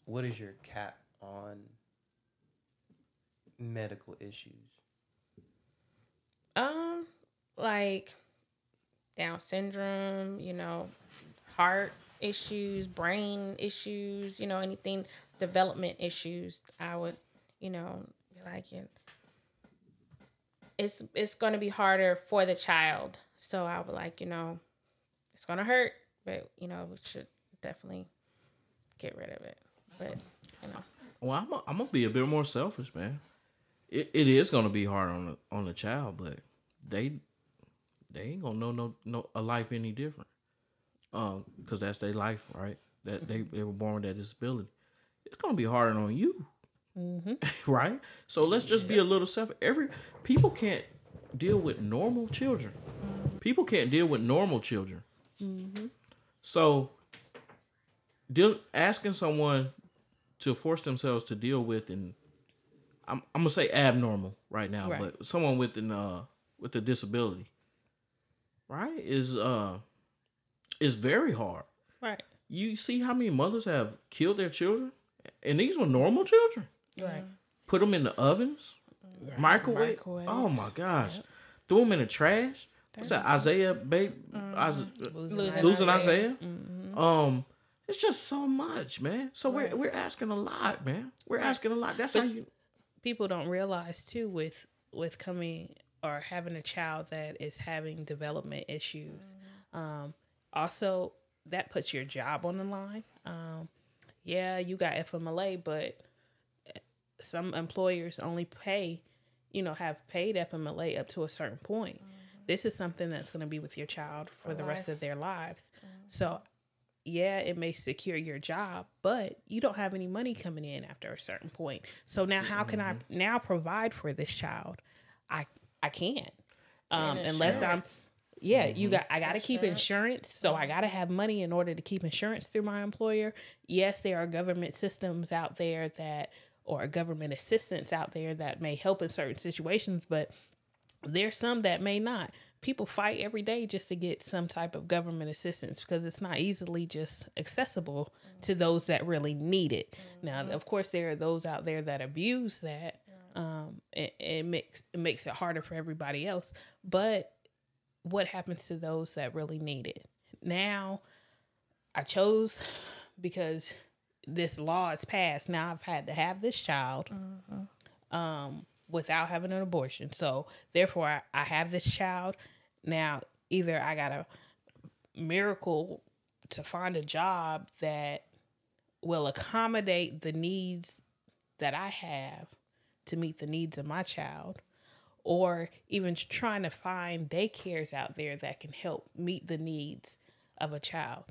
what is your cap on medical issues? Like Down syndrome, heart issues, brain issues, anything, development issues. I would, be like, it's going to be harder for the child. So I would like, it's going to hurt, but, we should definitely get rid of it. But, Well, I'm going to be a bit more selfish, man. It is going to be hard on the child, but they ain't going to know no a life any different. Because that's their life, right? That they were born with that disability. It's going to be harder on you. Right? So let's just be a little selfish. People can't deal with normal children. People can't deal with normal children. So asking someone to force themselves to deal with, and I'm gonna say abnormal right now, but someone with a disability, right, is very hard. Right. You see how many mothers have killed their children, and these were normal children. Right. Put them in the ovens, microwave. Oh my gosh, threw them in the trash. What's that? Isaiah, babe, losing Isaiah. It's just so much, man. So we're asking a lot, man. We're asking a lot. That's how people don't realize too with coming or having a child that is having development issues. Also, that puts your job on the line. You got FMLA, but some employers only pay, have paid FMLA up to a certain point. This is something that's going to be with your child for the rest of their lives. So, it may secure your job, but you don't have any money coming in after a certain point. So now how can I now provide for this child? I can't. Unless I'm I got to keep insurance. So I got to have money in order to keep insurance through my employer. Yes, there are government systems out there or government assistance out there that may help in certain situations, but there's some that may not. People fight every day just to get some type of government assistance because it's not easily just accessible to those that really need it. Now, of course, there are those out there that abuse that. It makes it harder for everybody else. But what happens to those that really need it? Now, I chose because this law is passed. Now I've had to have this child without having an abortion. So therefore, I have this child. Now, either I got a miracle to find a job that will accommodate the needs that I have to meet the needs of my child, or even trying to find daycares out there that can help meet the needs of a child.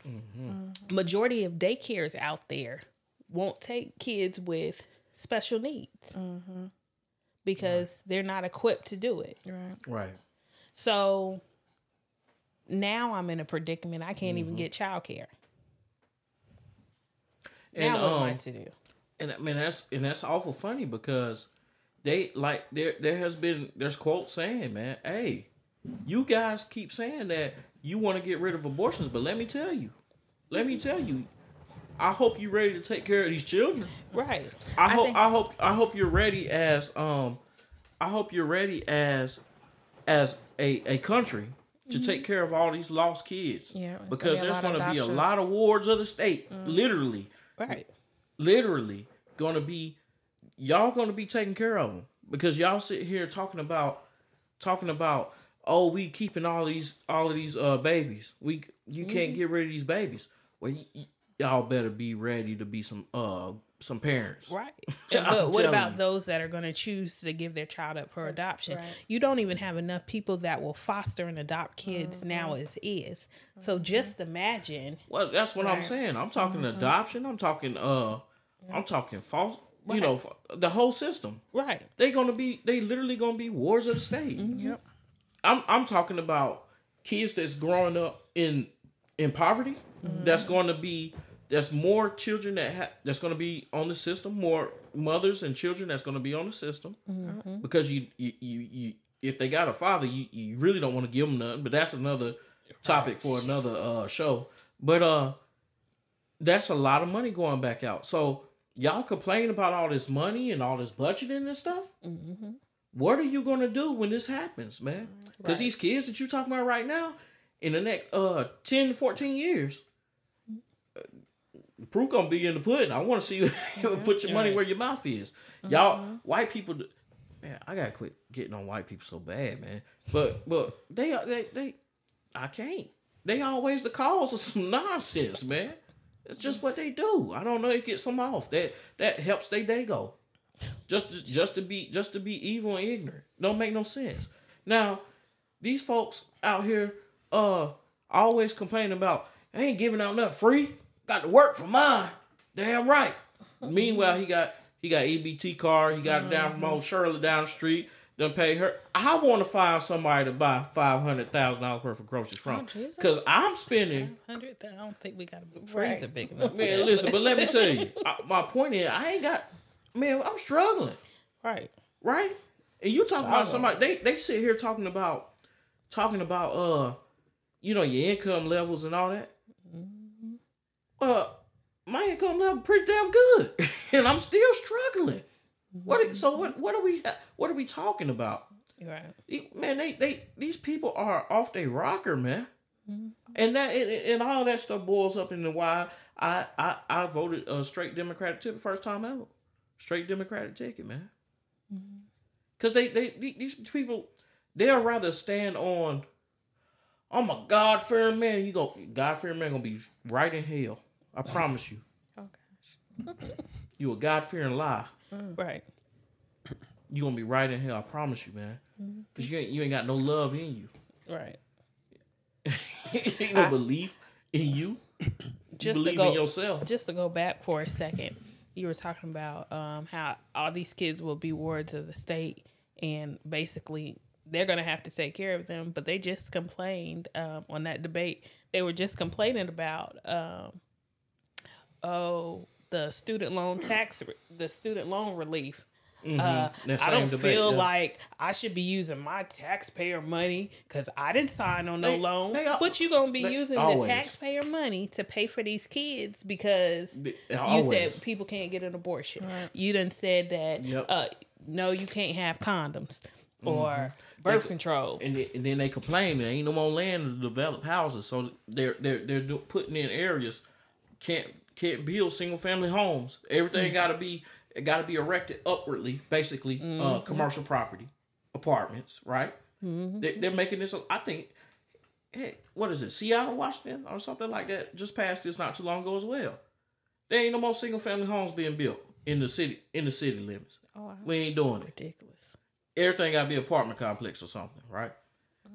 Majority of daycares out there won't take kids with special needs because they're not equipped to do it. Right. So now I'm in a predicament. I can't even get childcare. And now what am I to do? And I mean that's awful funny because there's quotes saying, man, hey, you guys keep saying that you want to get rid of abortions, but let me tell you, I hope you're ready to take care of these children. Right. I hope you're ready as a country to take care of all these lost kids. Yeah. Because there's going to be a lot of wards of the state, literally. Right. Literally y'all going to be taking care of them because y'all sit here talking about oh, we keeping all of these babies. You can't get rid of these babies. Well, y'all better be ready to be some parents. Right. But what about those that are going to choose to give their child up for adoption? Right. You don't even have enough people that will foster and adopt kids now as is. So just imagine. Well, that's what I'm saying. I'm talking adoption. I'm talking false. Right. You know, the whole system. Right. They literally gonna be wars of the state. Yep. I'm talking about kids that's growing up in poverty. There's more children that's going to be on the system, more mothers and children that's going to be on the system, because you if they got a father, you really don't want to give them nothing. But that's another topic for another show. But that's a lot of money going back out. So y'all complain about all this money and all this budgeting and stuff. Mm-hmm. What are you going to do when this happens, man? Because these kids that you're talking about right now, in the next 10 to 14 years, the proof gonna be in the pudding. I want to see you put your money where your mouth is. Y'all, white people, man, I gotta quit getting on white people so bad, man. But they I can't. They always the cause of some nonsense, man. It's just what they do. I don't know. It gets them off. That helps their day go. Just to be evil and ignorant. Don't make no sense. Now, these folks out here always complaining about, I ain't giving out nothing free. Got to work for mine. Damn right. Meanwhile, he got EBT card. He got it down from old Shirley down the street. Done pay her. I want to find somebody to buy $500,000 worth of groceries from. Because I'm spending. I don't think we got a freezer big enough. Man, listen, but let me tell you. My point is, I ain't got. Man, I'm struggling. Right. And you talking about somebody. They sit here talking about your income levels and all that. My income level pretty damn good, and I'm still struggling. What are we talking about? Right. Man, these people are off their rocker, man. And all that stuff boils up into why I voted a straight Democratic ticket first time ever. Straight Democratic ticket, man. Because these people, they'll rather stand on, I'm a God-fearing man. God-fearing man gonna be right in hell. I promise you. Oh gosh. You a God-fearing lie. Right. You gonna be right in hell. I promise you, man. Because you ain't got no love in you. Right. Ain't no belief in you. Believe in yourself. Just to go back for a second, you were talking about how all these kids will be wards of the state, and basically they're going to have to take care of them. But they just complained on that debate. They were just complaining about, the student loan relief. I don't feel like I should be using my taxpayer money because I didn't sign on no loan. But you're going to be using the taxpayer money to pay for these kids because you said people can't get an abortion. Right. You done said that, no, you can't have condoms or birth control. And then they complain there ain't no more land to develop houses. So they're putting in areas, can't build single family homes. Everything got to be erected upwardly, basically, commercial property, apartments, right? They're making this, I think, what is it, Seattle, Washington, or something like that, just passed this not too long ago as well. There ain't no more single family homes being built in the city limits. Oh, wow. We ain't doing it. Ridiculous. Everything got to be an apartment complex or something, right?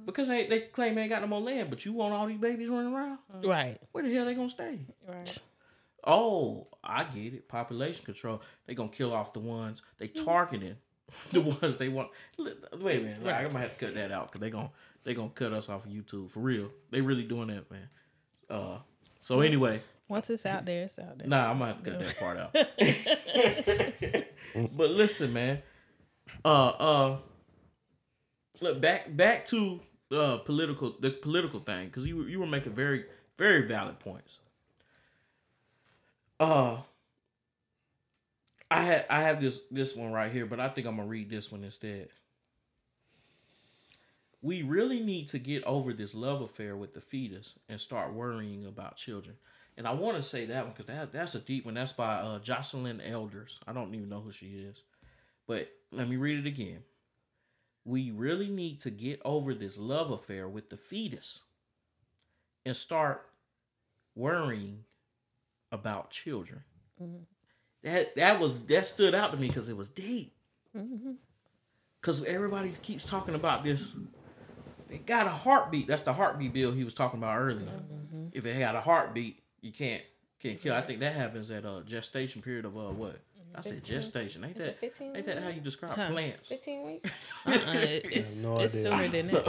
Because they claim they ain't got no more land, but you want all these babies running around? Right. Where the hell they gonna stay? Right. Oh, I get it. Population control. They gonna kill off the ones they targeting, the ones they want. Wait a minute, right. I'm gonna have to cut that out because they gonna cut us off of YouTube for real. They really doing that, man. So anyway, once it's out there, it's out there. Nah, I'm gonna have to cut that part out. But listen, man. Look back to the political thing because you were making very, very valid points. I have this one right here, but I think I'm gonna read this one instead. We really need to get over this love affair with the fetus and start worrying about children. And I want to say that one because that's a deep one. That's by Jocelyn Elders. I don't even know who she is, but let me read it again. We really need to get over this love affair with the fetus and start worrying about children. That stood out to me because it was deep. Because everybody keeps talking about this. They got a heartbeat. That's the heartbeat bill he was talking about earlier. If it had a heartbeat, you can't kill. I think that happens at a gestation period of what? I said gestation. Ain't that how you describe plants? 15 weeks? It's sooner than that.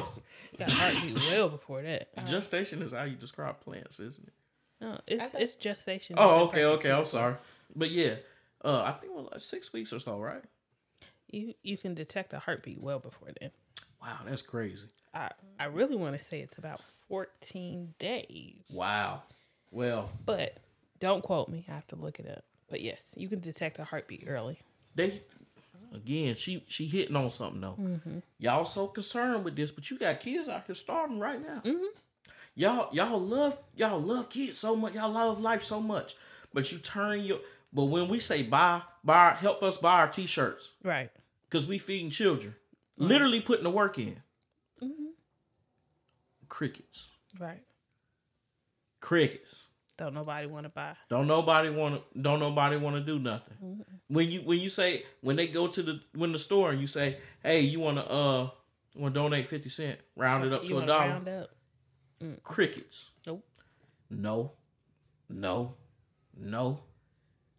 You got a heartbeat well before that. Gestation is how you describe plants, isn't it? No, it's gestation. Oh, okay. I'm sorry. But yeah, I think like 6 weeks or so, right? You can detect a heartbeat well before then. Wow, that's crazy. I really want to say it's about 14 days. Wow. Well, but don't quote me. I have to look it up. But yes, you can detect a heartbeat early. She hitting on something though. Y'all so concerned with this, but you got kids out here starving right now. Y'all love kids so much. Y'all love life so much. But you turn but when we say buy, help us buy our t-shirts. Right. Because we feeding children. Literally putting the work in. Crickets. Right. Crickets. Don't nobody want to buy. Don't nobody want to do nothing. When they go to the store and you say, hey, you want to donate 50 cents, round it up to $1. Round up. Crickets. Nope. No. No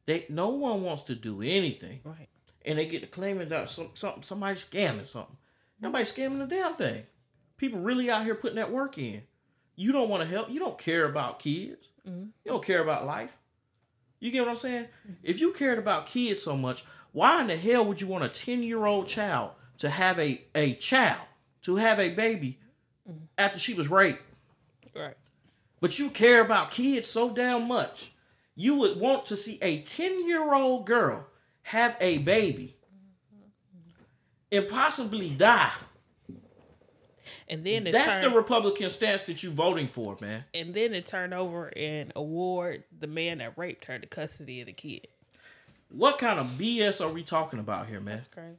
one wants to do anything. Right. And they get to claiming that somebody's scamming something. Nobody's scamming the damn thing. People really out here putting that work in. You don't want to help. You don't care about kids. You don't care about life. You get what I'm saying? If you cared about kids so much, why in the hell would you want a 10-year-old child to have a baby after she was raped? Right. But you care about kids so damn much. You would want to see a 10-year-old girl have a baby and possibly die. And then that's the Republican stance that you voting for, man. And then it turned over and award the man that raped her the custody of the kid. What kind of BS are we talking about here, man? That's crazy.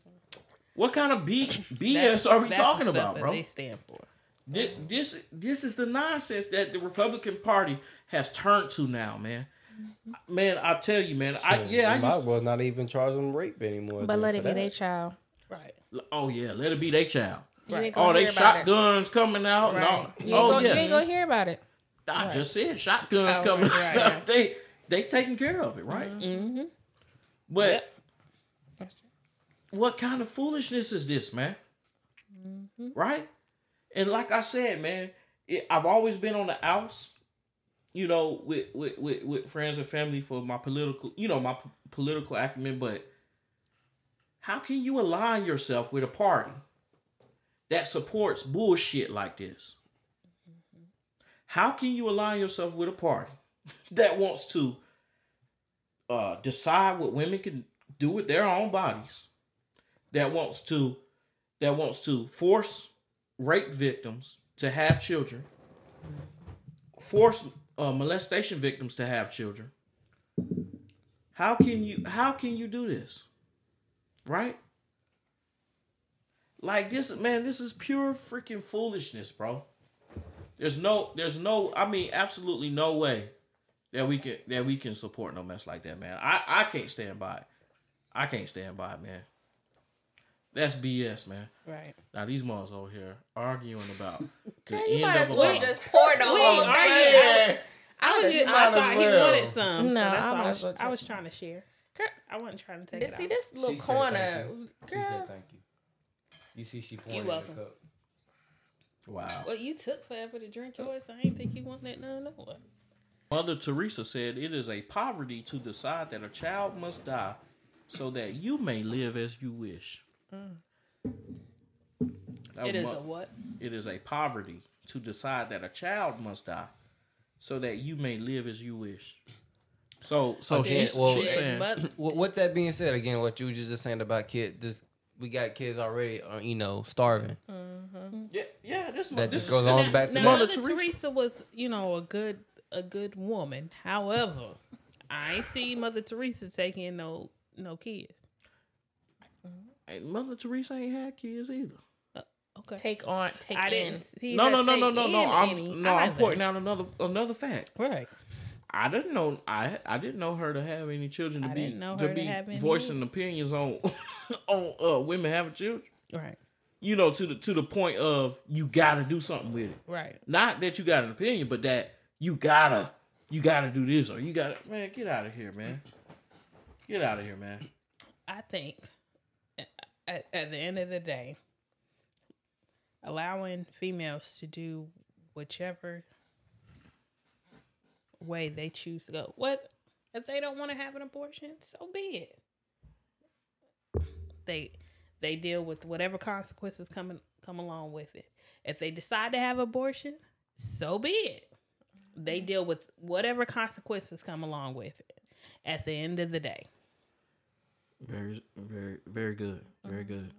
What kind of BS are we talking about, bro? They stand for. This is the nonsense that the Republican Party has turned to now, man. Man, I tell you, man. I might as well not even charge them rape anymore. But let it be their child. Right. Oh yeah, let it be their child. Right. Oh, they shotguns coming out. Right. No. You ain't gonna hear about it. I just said shotguns coming out. They taking care of it, right? But what kind of foolishness is this, man? Right? And like I said, man, I've always been on the outs, with friends and family for my political, my political acumen. But how can you align yourself with a party that supports bullshit like this? How can you align yourself with a party that wants to decide what women can do with their own bodies, that wants to force rape victims to have children, force molestation victims to have children? How can you do this? Right? Like this, man, this is pure freaking foolishness, bro. There's absolutely no way that we can support no mess like that, man. I can't stand by it. I can't stand by it, man. That's BS, man. Right. Now these moms over here arguing about the you end might of as a well law. just pour the whole thing. I thought he wanted some. No, so I was trying to share. Girl, I wasn't trying to take it See out. this little corner, She said thank you. You see, she pouring in the cup. Wow. Well, you took forever to drink yours. I ain't think you wanted no more. Mother Teresa said it is a poverty to decide that a child must die so that you may live as you wish. It is a what? It is a poverty to decide that a child must die so that you may live as you wish. So she's saying. With that being said, again, what you were just saying about kids, we got kids already, starving. Yeah. This goes on back to Mother Teresa was, a good woman. However, I ain't seen Mother Teresa taking no kids. Mother Teresa ain't had kids either. Okay. Take I in. didn't see No. her take I'm any pointing either. out another fact. Right. I didn't know her to have any children to be voicing opinions on on women having children. Right. You know, to the point of you gotta do something with it. Right. Not that you got an opinion, but that you gotta do this or you gotta, man, get out of here, man. Get out of here, man. I think at the end of the day, allowing females to do whichever way they choose to go. What if they don't want to have an abortion? So be it. They deal with whatever consequences come along with it. If they decide to have abortion, so be it. They deal with whatever consequences come along with it. At the end of the day. Very, very, very good. Very good.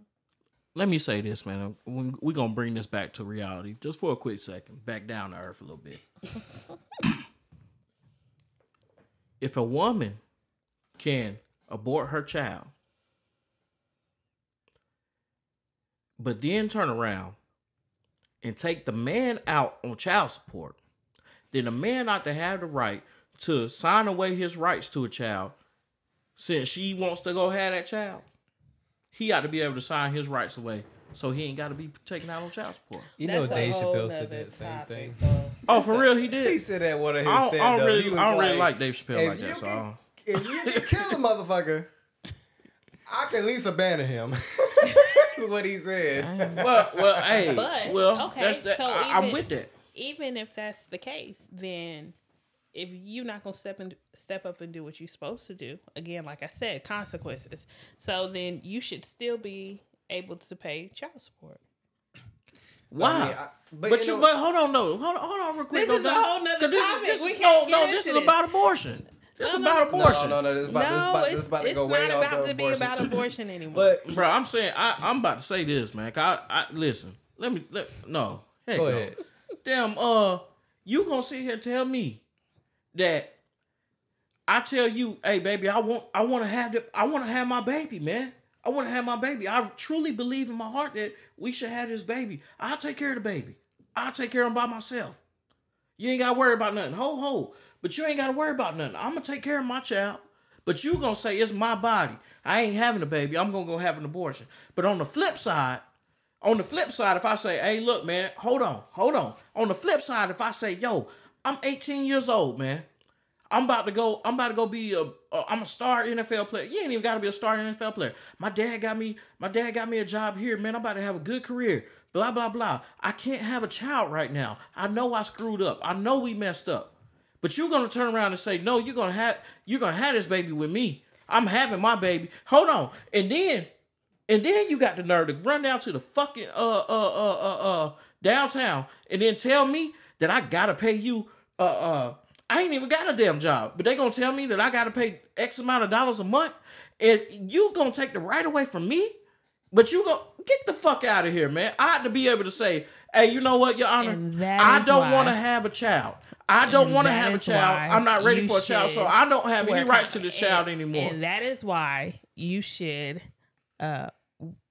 Let me say this, man. We're going to bring this back to reality just for a quick second. Back down to earth a little bit. If a woman can abort her child, but then turn around and take the man out on child support, then the man ought to have the right to sign away his rights to a child. Since she wants to go have that child, he ought to be able to sign his rights away so he ain't got to be taken out on child support. You know Dave Chappelle said that same thing. Oh, for real? He did? He said that one of his stand-up. I don't really like Dave Chappelle like that. So if you can kill a motherfucker, I can at least abandon him. That's what he said. Well, hey. But, well, okay, so I'm with that. Even if that's the case, then if you're not going to step up and do what you're supposed to do, again, like I said, consequences. So then you should still be able to pay child support. Why? But hold on, no. Hold on real quick. This is a whole nother topic. This is about abortion. This is about abortion. No, this is about to go way off the abortion. It's not about to be about abortion anymore. But, bro, I'm saying, I'm about to say this, man. Listen, no. Heck go no. ahead. Damn, you gonna sit here and tell me that I tell you, hey, baby, I want to have my baby, man. I want to have my baby. I truly believe in my heart that we should have this baby. I'll take care of the baby. I'll take care of him by myself. You ain't got to worry about nothing. Ho. But you ain't got to worry about nothing. I'm going to take care of my child. But you going to say, it's my body. I ain't having a baby. I'm going to go have an abortion. But on the flip side, if I say, hey, look, man, hold on. On the flip side, if I say, yo, I'm 18 years old, man. I'm about to go be I'm a star NFL player. You ain't even got to be a star NFL player. My dad got me a job here, man. I'm about to have a good career. Blah, blah, blah. I can't have a child right now. I know I screwed up. I know we messed up. But you're going to turn around and say, no, you're going to have this baby with me. I'm having my baby. Hold on. And then you got the nerve to run down to the fucking downtown and then tell me that I got to pay you I ain't even got a damn job, but they gonna tell me that I gotta pay X amount of dollars a month, and you gonna take the right away from me? But you go get the fuck out of here, man. I had to be able to say, hey, you know what, Your Honor, I don't want to have a child. I don't want to have a child. I'm not ready for a child, so I don't have any rights to this child anymore. And that is why you should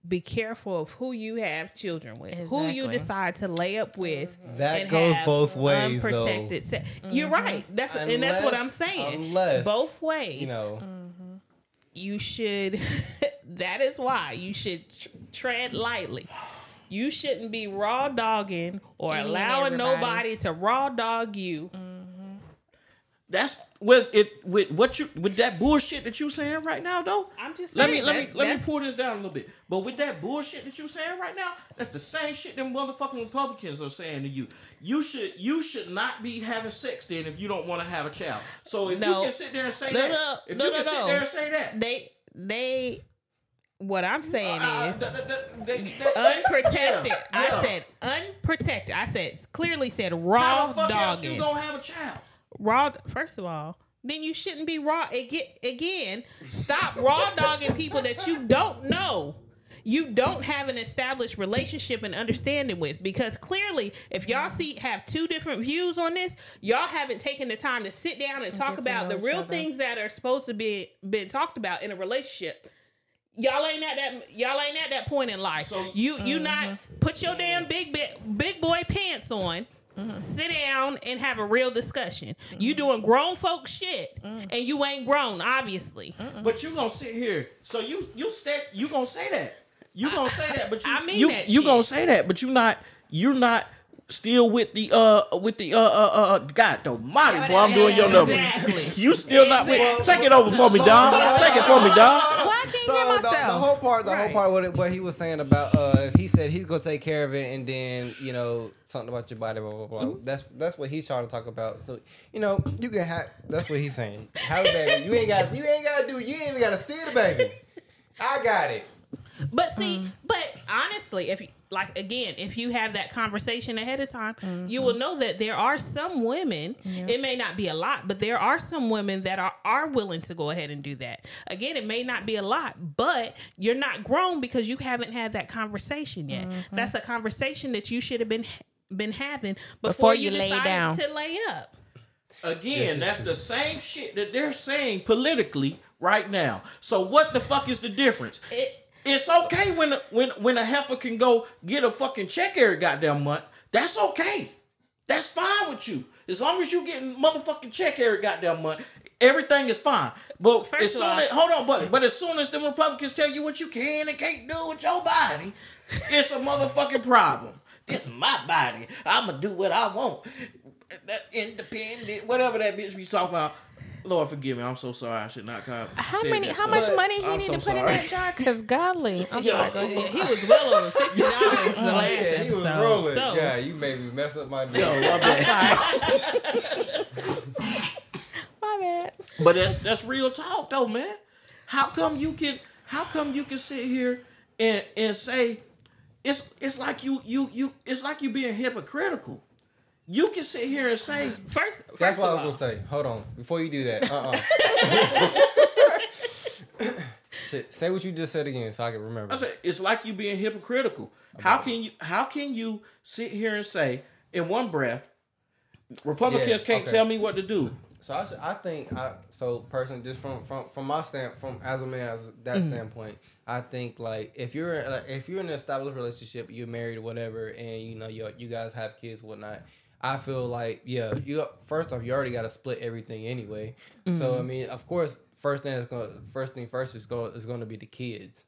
be careful of who you have children with, who you decide to lay up with. That goes both ways, unprotected though. You're right. That's what I'm saying. Both ways. You know, you should. That is why you should tread lightly. You shouldn't be raw dogging or allowing nobody to raw dog you. That's with that bullshit that you saying right now, though. I'm just saying. Let me pull this down a little bit. But with that bullshit that you saying right now, that's the same shit them motherfucking Republicans are saying to you. You should not be having sex then if you don't want to have a child. So if you can sit there and say that, if you can sit there and say that, they. What I'm saying is unprotected. I said unprotected. I said clearly said raw how the fuck dogging. Else you gonna have a child? Raw. First of all, then you shouldn't be raw. Again, stop raw dogging people that you don't know. You don't have an established relationship and understanding with, because clearly, if y'all have two different views on this, y'all haven't taken the time to sit down and talk about the real things that are supposed to be been talked about in a relationship. Y'all ain't at that point in life. So you not put your damn big boy pants on Sit down and have a real discussion. You doing grown folk shit, and you ain't grown, obviously. But you gonna sit here. So you gonna say that. You gonna say that. But you, I mean you that gonna shit. say that. But you're not still with the God almighty, boy. I'm doing your number. Exactly. You still not with. Take it over for me, Dom. Take it for me, Dom. Why I can't hear The myself? whole part, what he was saying about if he said he's gonna take care of it, and then something about your body, blah blah blah. That's what he's trying to talk about. So you can have. That's what he's saying. Have a baby. You ain't got to do. You ain't even got to see the baby. I got it. But see, but honestly, if you have that conversation ahead of time, you will know that there are some women, it may not be a lot, but there are some women that are willing to go ahead and do that. Again, it may not be a lot, but you're not grown because you haven't had that conversation yet. That's a conversation that you should have been having before you lay down to lay up. Again, that's the same shit that they're saying politically right now. So what the fuck is the difference? It's okay when a heifer can go get a fucking check every goddamn month. That's okay. That's fine with you. As long as you getting motherfucking check every goddamn month, everything is fine. But but as soon as the Republicans tell you what you can and can't do with your body, it's a motherfucking problem. This is my body. I'ma do what I want. That independent, whatever that bitch be talking about. Lord forgive me, I'm so sorry. I should not call. How much money he need to put in that jar? Cause godly, I'm sorry. Go ahead. He was well over $50 the last episode. He was rolling. So. Yeah, you made me mess up my day. My bad. My bad. But that's real talk though, man. How come you can sit here and say it's like you it's like you being hypocritical. You can sit here and say first that's what I was gonna say. Hold on, before you do that. Say what you just said again, so I can remember. I said it's like you being hypocritical. How can you sit here and say in one breath, Republicans can't tell me what to do? So I think personally, just from my standpoint, as a man, as that standpoint, I think like if you're in an established relationship, you're married or whatever, and you guys have kids, whatnot. I feel like first off, you already got to split everything anyway. So I mean, of course, first thing first is going to be the kids.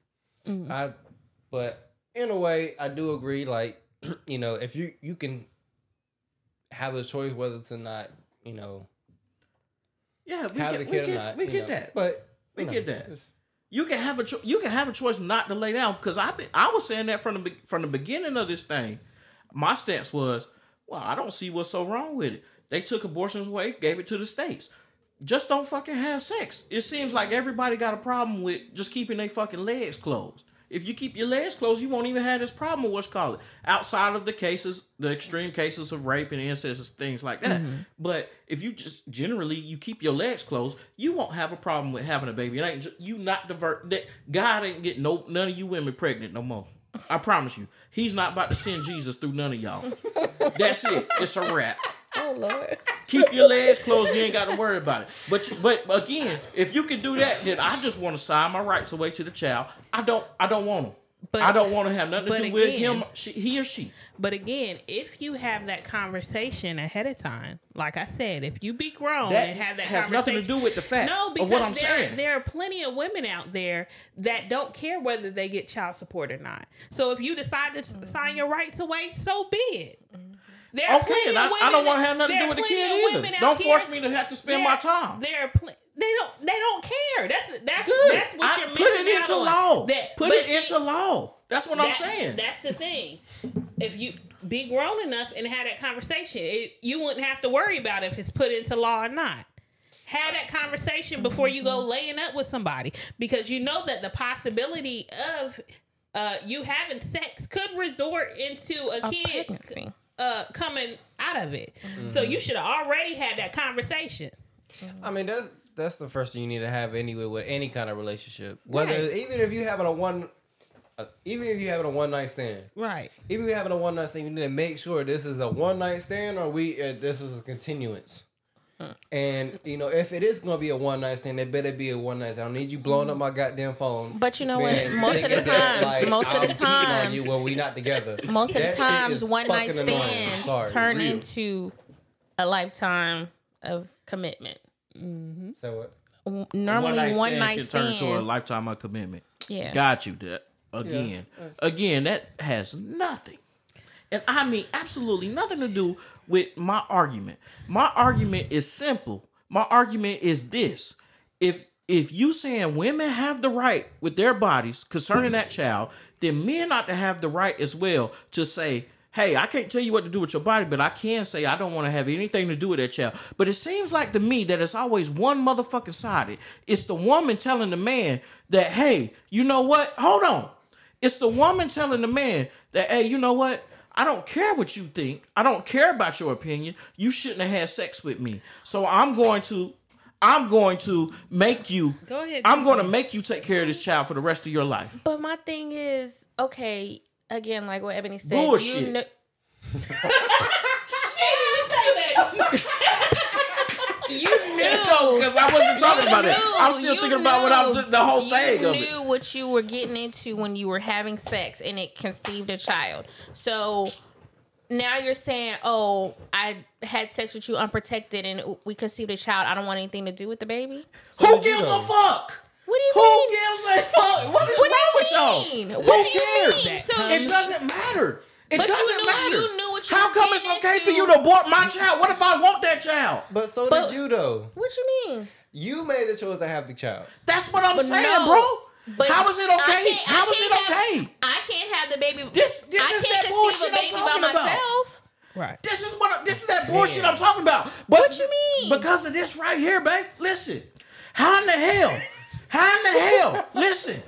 But in a way, I do agree. Like if you can have the choice whether to not have the kid or not. We get that, but we get that. You can have a choice not to lay down, because I was saying that from the beginning of this thing. My stance was, well, I don't see what's so wrong with it. They took abortions away, gave it to the states. Just don't fucking have sex. It seems like everybody got a problem with just keeping their fucking legs closed. If you keep your legs closed, you won't even have this problem with what's called it. Outside of the extreme cases of rape and incest, things like that. But if you just generally you keep your legs closed, you won't have a problem with having a baby. It ain't you not divert. That God ain't get none of you women pregnant no more. I promise you. He's not about to send Jesus through none of y'all. That's it. It's a wrap. Oh Lord. Keep your legs closed. You ain't got to worry about it. But again, if you can do that, then I just want to sign my rights away to the child. I don't want them. But I don't want to have nothing to do with him, he or she. But again, if you have that conversation ahead of time, like I said, if you be grown and have that has conversation, nothing to do with the fact of what I'm saying. There are plenty of women out there that don't care whether they get child support or not. So if you decide to sign your rights away, so be it. Okay, and I don't want to have nothing to do with the kid either. Don't force me to have to spend my time. They don't care. That's good. That's what you're missing put it into law. Put it into law. That's what I'm saying. That's the thing. If you be grown enough and have that conversation, you wouldn't have to worry about if it's put into law or not. Have that conversation before you go laying up with somebody, because you know that the possibility of you having sex could resort into a kid pregnancy. Coming out of it. So you should have already had that conversation. I mean, that's the first thing you need to have anyway with any kind of relationship. Whether even if you having a one night stand, right? Even if you're having a one night stand, you need to make sure this is a one night stand or this is a continuance. And if it is gonna be a one night stand, it better be a one night stand. I don't need you blowing up my goddamn phone. But you know what? Most of the time, you when we not together. Most of the times, one night stands turn into a lifetime of commitment. Mm-hmm. So what? Normally, one night can turn stands into a lifetime of commitment. Yeah, got you. Again, that has nothing, and I mean absolutely nothing to do with my argument. My argument is simple. My argument is this: if you saying women have the right with their bodies concerning that child, then men ought to have the right as well to say, hey, I can't tell you what to do with your body, but I can say I don't want to have anything to do with that child. But it seems like to me that it's always one motherfucking sided. It's the woman telling the man that, hey, you know what? Hold on. It's the woman telling the man that, hey, you know what? I don't care what you think. I don't care about your opinion. You shouldn't have had sex with me. So I'm going to make you. Go ahead. I'm going to make you take care of this child for the rest of your life. But my thing is, okay, again, like what Ebony said. Bullshit. She didn't say that. You knew. Because I wasn't talking about it. I'm still thinking about what I'm the whole thing of it. You knew what you were getting into when you were having sex and it conceived a child. So now you're saying, oh, I had sex with you unprotected and we conceived a child. I don't want anything to do with the baby. So who gives a fuck? What do you Who mean? gives a fuck? What is wrong with y'all? What Who do you cares? mean? So it doesn't matter. It doesn't matter. You knew what you How come it's okay for you to abort my child? What if I want that child? But did you though. What you mean? You made the choice to have the child. That's what I'm saying, bro. But how is it okay? How is it okay? I can't have the baby. This is that bullshit I'm talking about. Right. This is that bullshit I'm talking about. But what you mean? Because of this right here, babe. Listen. How in the hell? Listen.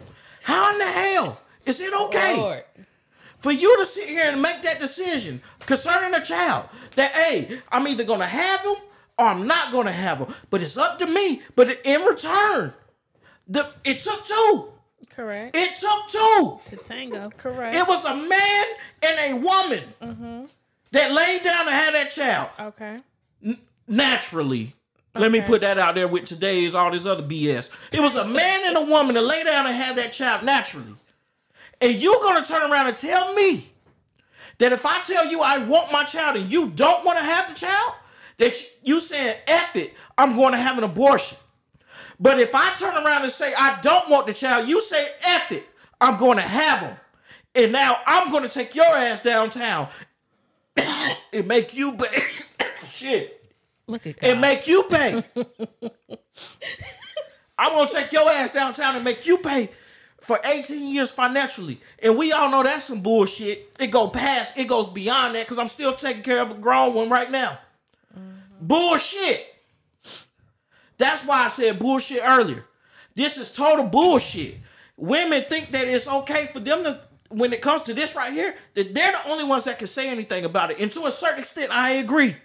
How in the hell is it okay? Lord. For you to sit here and make that decision concerning a child that, hey, I'm either going to have him or I'm not going to have him. But it's up to me. But in return, it took two. Correct. It took two. To tango. Correct. It was a man and a woman that laid down to have that child. Okay. Naturally. Let me put that out there with today's all this other BS. It was a man and a woman that lay down and have that child naturally. And you're going to turn around and tell me that if I tell you I want my child and you don't want to have the child, that you saying, F it, I'm going to have an abortion. But if I turn around and say I don't want the child, you say, F it, I'm going to have him. And now I'm going to take your ass downtown and make you pay. Shit. Look at God. And make you pay. I'm going to take your ass downtown and make you pay for 18 years financially. And we all know that's some bullshit. It goes beyond that because I'm still taking care of a grown one right now. Bullshit. That's why I said bullshit earlier. This is total bullshit. Women think that it's okay for them to, when it comes to this right here, that they're the only ones that can say anything about it. And to a certain extent, I agree.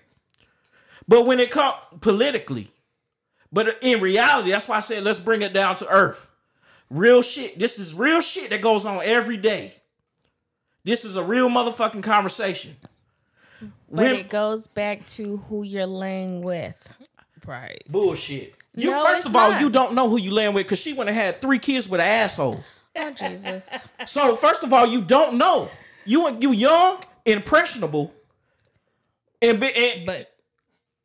But when it comes politically, but in reality, that's why I said let's bring it down to earth. Real shit. This is real shit that goes on every day. This is a real motherfucking conversation. But it goes back to who you're laying with. Right. Bullshit. First of all, you don't know who you laying with because she went and had 3 kids with an asshole. Oh, Jesus. So, first of all, you don't know. You young, impressionable, but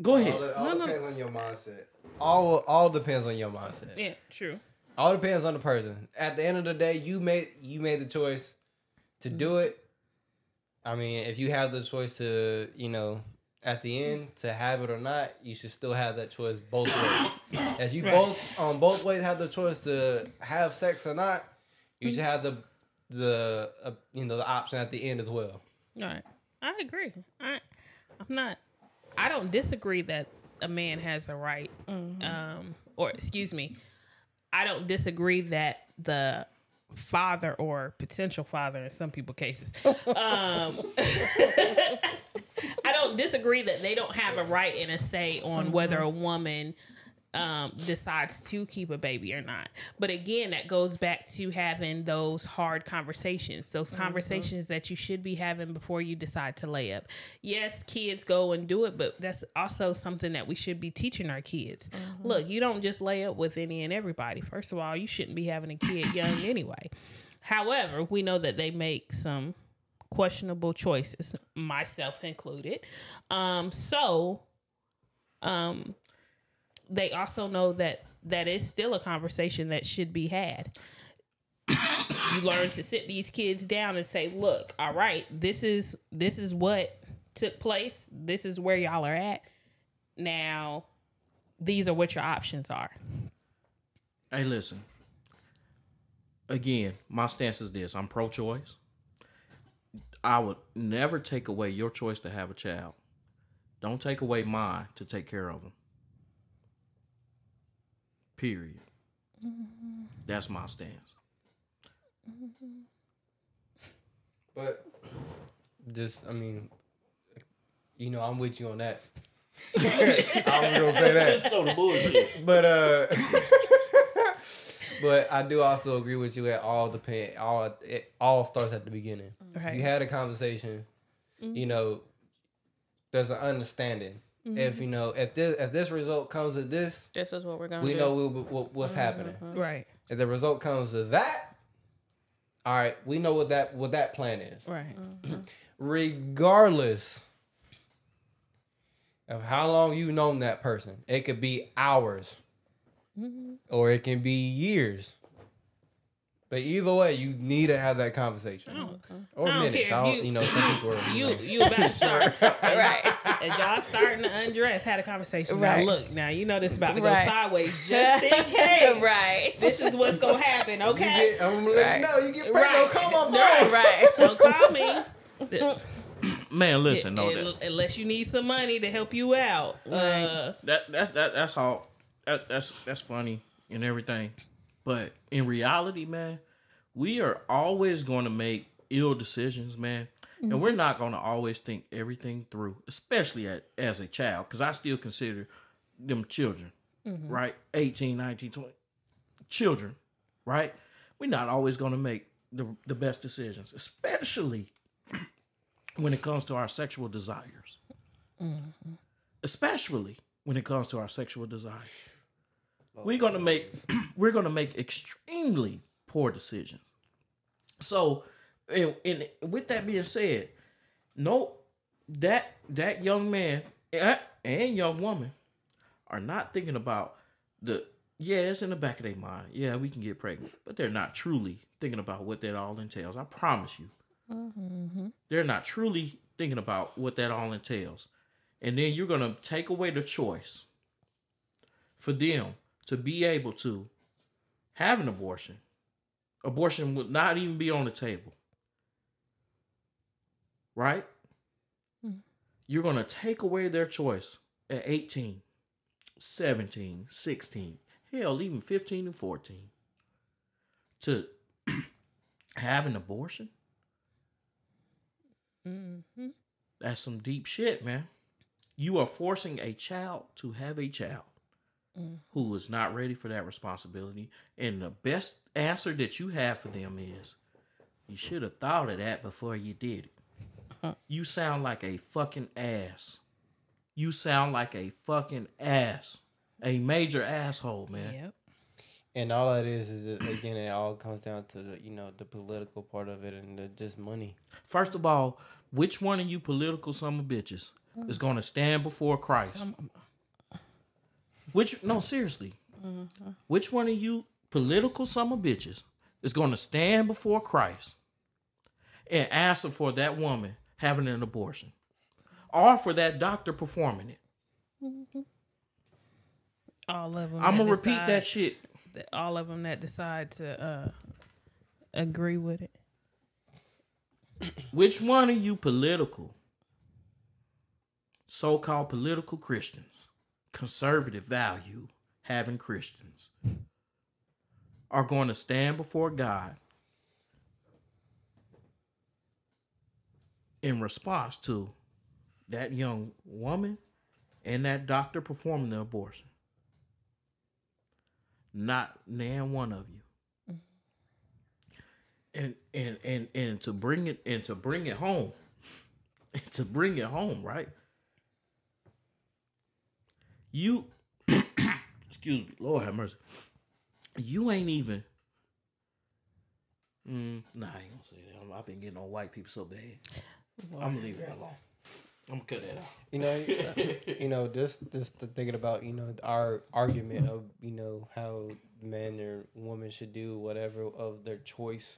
go ahead. All depends on your mindset. All depends on your mindset. Yeah, true. All depends on the person. At the end of the day, you made the choice to do it. I mean, if you have the choice to, at the end to have it or not, you should still have that choice both ways. As you both ways have the choice to have sex or not, you should have the option at the end as well. All right, I agree. I don't disagree that a man has a right. Or excuse me, I don't disagree that the father or potential father in some people's cases. I don't disagree that they don't have a right and a say on whether a woman decides to keep a baby or not. But again, that goes back to having those hard conversations, those conversations that you should be having before you decide to lay up. Yes, kids go and do it, but that's also something that we should be teaching our kids. Look, you don't just lay up with any and everybody. First of all, you shouldn't be having a kid young anyway. However, we know that they make some questionable choices, myself included. They also know that is still a conversation that should be had. You learn to sit these kids down and say, look, all right, this is what took place. This is where y'all are at. Now, these are what your options are. Hey, listen. Again, my stance is this. I'm pro-choice. I would never take away your choice to have a child. Don't take away mine to take care of them. Period. That's my stance. But just, I mean, you know, I'm with you on that. I was gonna say that. So the bullshit. But I do also agree with you at it all starts at the beginning. Right. You had a conversation, you know, there's an understanding. If you know, if this result comes to this This is what we're gonna do. We know what's happening. Right. If the result comes to that, all right, we know what that plan is. Right. Regardless of how long you've known that person, it could be hours, or it can be years. But either way, you need to have that conversation, or minutes. You know, some people are. You about to start right as y'all starting to undress. Had a conversation. Right. Now look, now you know this is about to go Right. sideways. Just in case, Right. This is what's gonna happen. Okay. I'm gonna let you know. You get pregnant. Don't call my phone. Right. Don't call me. Man, listen, no, Unless you need some money to help you out. that's all. That's funny and everything, but in reality, man, we are always going to make ill decisions, man, and we're not going to always think everything through, especially as a child, because I still consider them children, right? 18, 19, 20, children, right? We're not always going to make the best decisions, especially when it comes to our sexual desires. Especially when it comes to our sexual desires. We're gonna make extremely poor decisions. So, and with that being said, no, that young man and young woman are not thinking about it's in the back of their mind. Yeah, we can get pregnant, but they're not truly thinking about what that all entails. I promise you. They're not truly thinking about what that all entails. And then you're going to take away the choice for them to be able to have an abortion. Abortion would not even be on the table. Right? You're going to take away their choice at 18, 17, 16, hell, even 15 and 14 to have an abortion. That's some deep shit, man. You are forcing a child to have a child who is not ready for that responsibility. And the best answer that you have for them is, you should have thought of that before you did it. You sound like a fucking ass. You sound like a fucking ass. A major asshole, man. Yep. And all that is again, it all comes down to the political part of it and just money. First of all, which one of you political son of bitches is going to stand before Christ? Seriously. Which one of you political son of bitches is going to stand before Christ and answer for that woman having an abortion? Or for that doctor performing it? All of them. I'm going to repeat that shit. All of them that decide to agree with it. Which one of you so-called political Christians, conservative value having Christians, are going to stand before God in response to that young woman and that doctor performing the abortion? Not nan one of you. And to bring it home. And to bring it home, right? You excuse me, Lord have mercy. You ain't even nah, I ain't gonna say that. I've been getting on white people so bad. I'm gonna leave it alone. I'm gonna cut that out. Just thinking about, our argument of, how men or women should do whatever of their choice.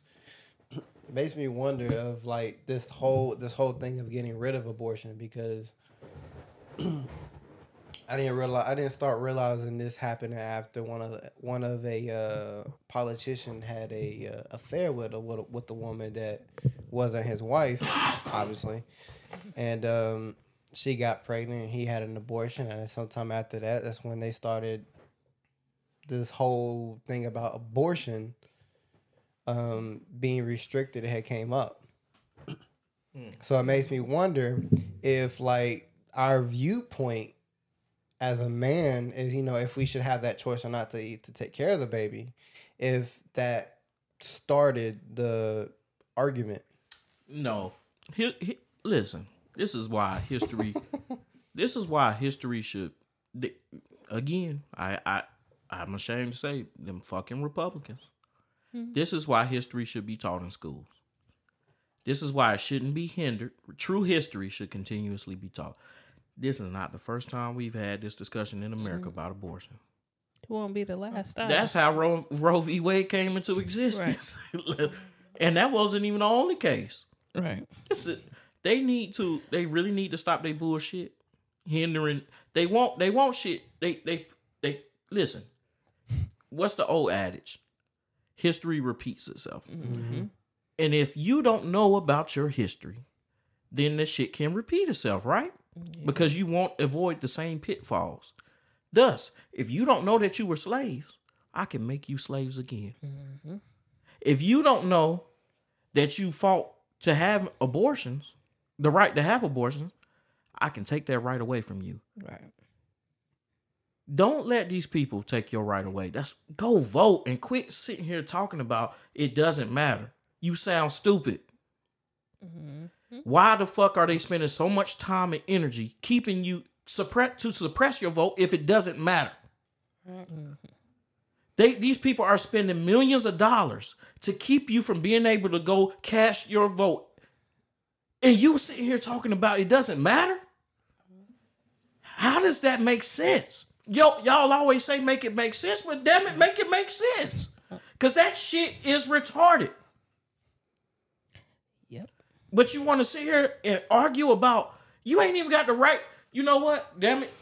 It makes me wonder of like this whole thing of getting rid of abortion, because I didn't start realizing this happening after one of a politician had a affair with a woman that wasn't his wife, obviously, and she got pregnant. He had an abortion, and sometime after that, that's when they started this whole thing about abortion being restricted. It had came up, so it makes me wonder if like our viewpoint as a man is, if we should have that choice or not to take care of the baby, if that started the argument. No. Listen, this is why history should, again, I'm ashamed to say, them fucking Republicans. Mm-hmm. This is why history should be taught in schools. This is why it shouldn't be hindered. True history should continuously be taught. This is not the first time we've had this discussion in America about abortion. It won't be the last time. That's how Roe v. Wade came into existence. Right. And that wasn't even the only case. Right. They really need to stop their bullshit. Hindering. They want shit. They listen. What's the old adage? History repeats itself. Mm-hmm. And if you don't know about your history, then the shit can repeat itself, right? Yeah. Because you won't avoid the same pitfalls. Thus, if you don't know that you were slaves, I can make you slaves again. Mm-hmm. If you don't know that you fought to have abortions, the right to have abortions, I can take that right away from you. Right. Don't let these people take your right away. Go vote and quit sitting here talking about it doesn't matter. You sound stupid. Mm-hmm. Why the fuck are they spending so much time and energy keeping you suppress your vote if it doesn't matter? Mm-hmm. These people are spending millions of dollars to keep you from being able to go cast your vote. And you sitting here talking about it doesn't matter? How does that make sense? Y'all always say make it make sense, but damn it, make it make sense. Because that shit is retarded. Yep. But you want to sit here and argue about, you ain't even got the right. You know what? Damn it.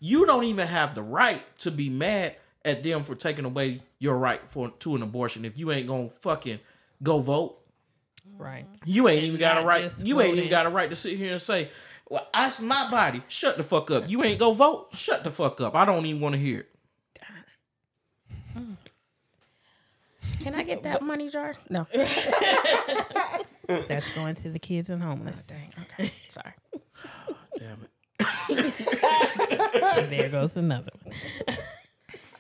You don't even have the right to be mad at them for taking away your right to an abortion if you ain't gonna fucking go vote. Right. You ain't even got a right. You ain't even got a right to sit here and say, well, that's my body. Shut the fuck up. You ain't go vote? Shut the fuck up. I don't even want to hear it. Can I get that money jar? No. That's going to the kids and homeless. Oh, dang. Okay. Sorry. Damn it. And there goes another one.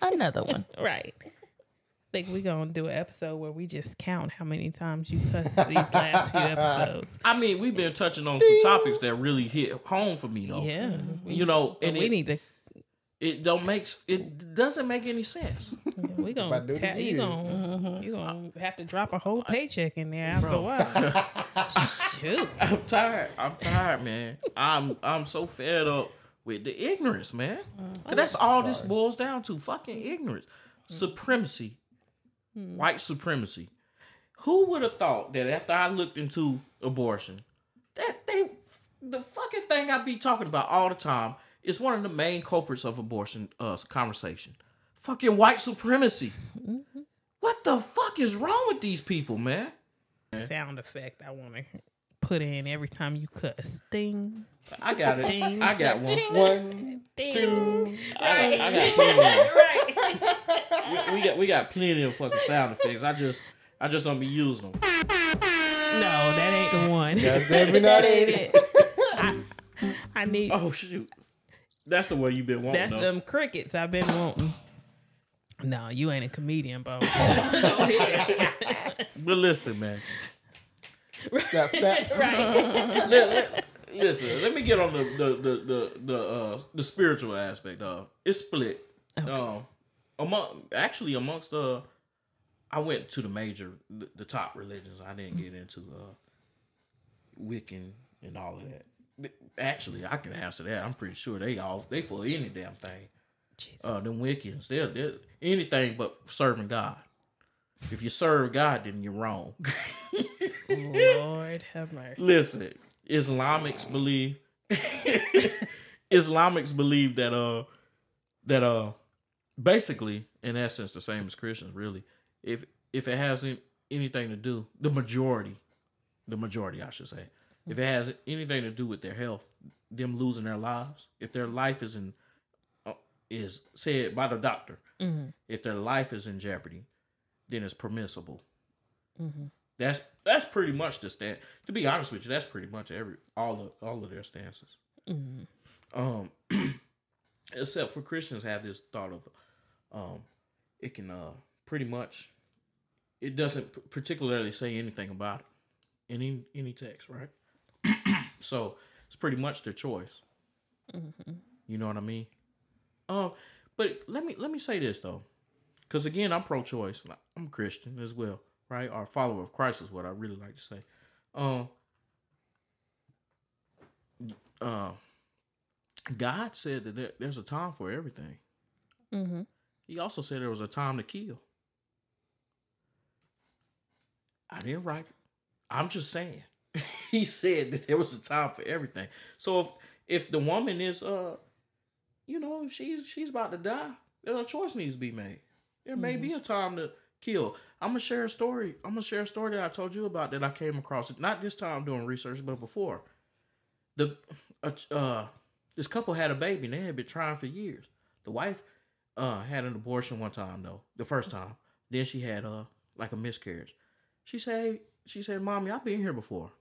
Another one. Right. I think we're going to do an episode where we just count how many times you cuss these last few episodes. I mean, we've been touching on some topics that really hit home for me, though. Yeah. You know, and we need to. It doesn't make any sense. We gonna you gonna have to drop a whole paycheck in there after a while. Shoot. I'm tired, man. I'm so fed up with the ignorance, man. Cause that's all this boils down to. Fucking ignorance. Supremacy. White supremacy. Who would have thought that after I looked into abortion, the fucking thing I be talking about all the time is one of the main culprits of abortion conversation. Fucking white supremacy. Mm-hmm. What the fuck is wrong with these people, man? Sound effect I want to put in every time you cuss. Ding. I got it. Ding. I got one. Ding. 1, Ding. 2. I got plenty. Right. We got plenty of fucking sound effects. I just don't be using them. No, that ain't the one. That's definitely not it. I need. Oh shoot. That's the one you've been wanting. That's them crickets I've been wanting. No, you ain't a comedian, Bo. But listen, man. Snap, snap. Listen, let me get on the spiritual aspect of it's split. Okay. Amongst I went to the top religions. I didn't get into Wiccan and all of that. Actually, I can answer that. I'm pretty sure they for any damn thing. Them Wiccans, they're anything but serving God. If you serve God, then you're wrong. Lord have mercy. Listen, Islamics believe that basically, in essence, the same as Christians. Really, if it has anything to do, the majority, I should say, if it has anything to do with their health, them losing their lives, if their life is said by the doctor, if their life is in jeopardy, then it's permissible. That's pretty much the stand. To be honest with you, that's pretty much all of their stances. Except for Christians have this thought of it can pretty much, it doesn't particularly say anything about it in any text, right? So it's pretty much their choice. You know what I mean? But let me say this though, because again, I'm pro-choice. I'm a Christian as well, right? Or a follower of Christ is what I really like to say. God said that there's a time for everything. He also said there was a time to kill. I didn't write it. I'm just saying. He said that there was a time for everything. So if the woman is if she's about to die, there's a choice needs to be made. There may be a time to kill. I'm gonna share a story. That I told you about that I came across. Not this time doing research, but before. This couple had a baby and they had been trying for years. The wife had an abortion one time though, the first time. Then she had like a miscarriage. She said, "Mommy, I've been here before."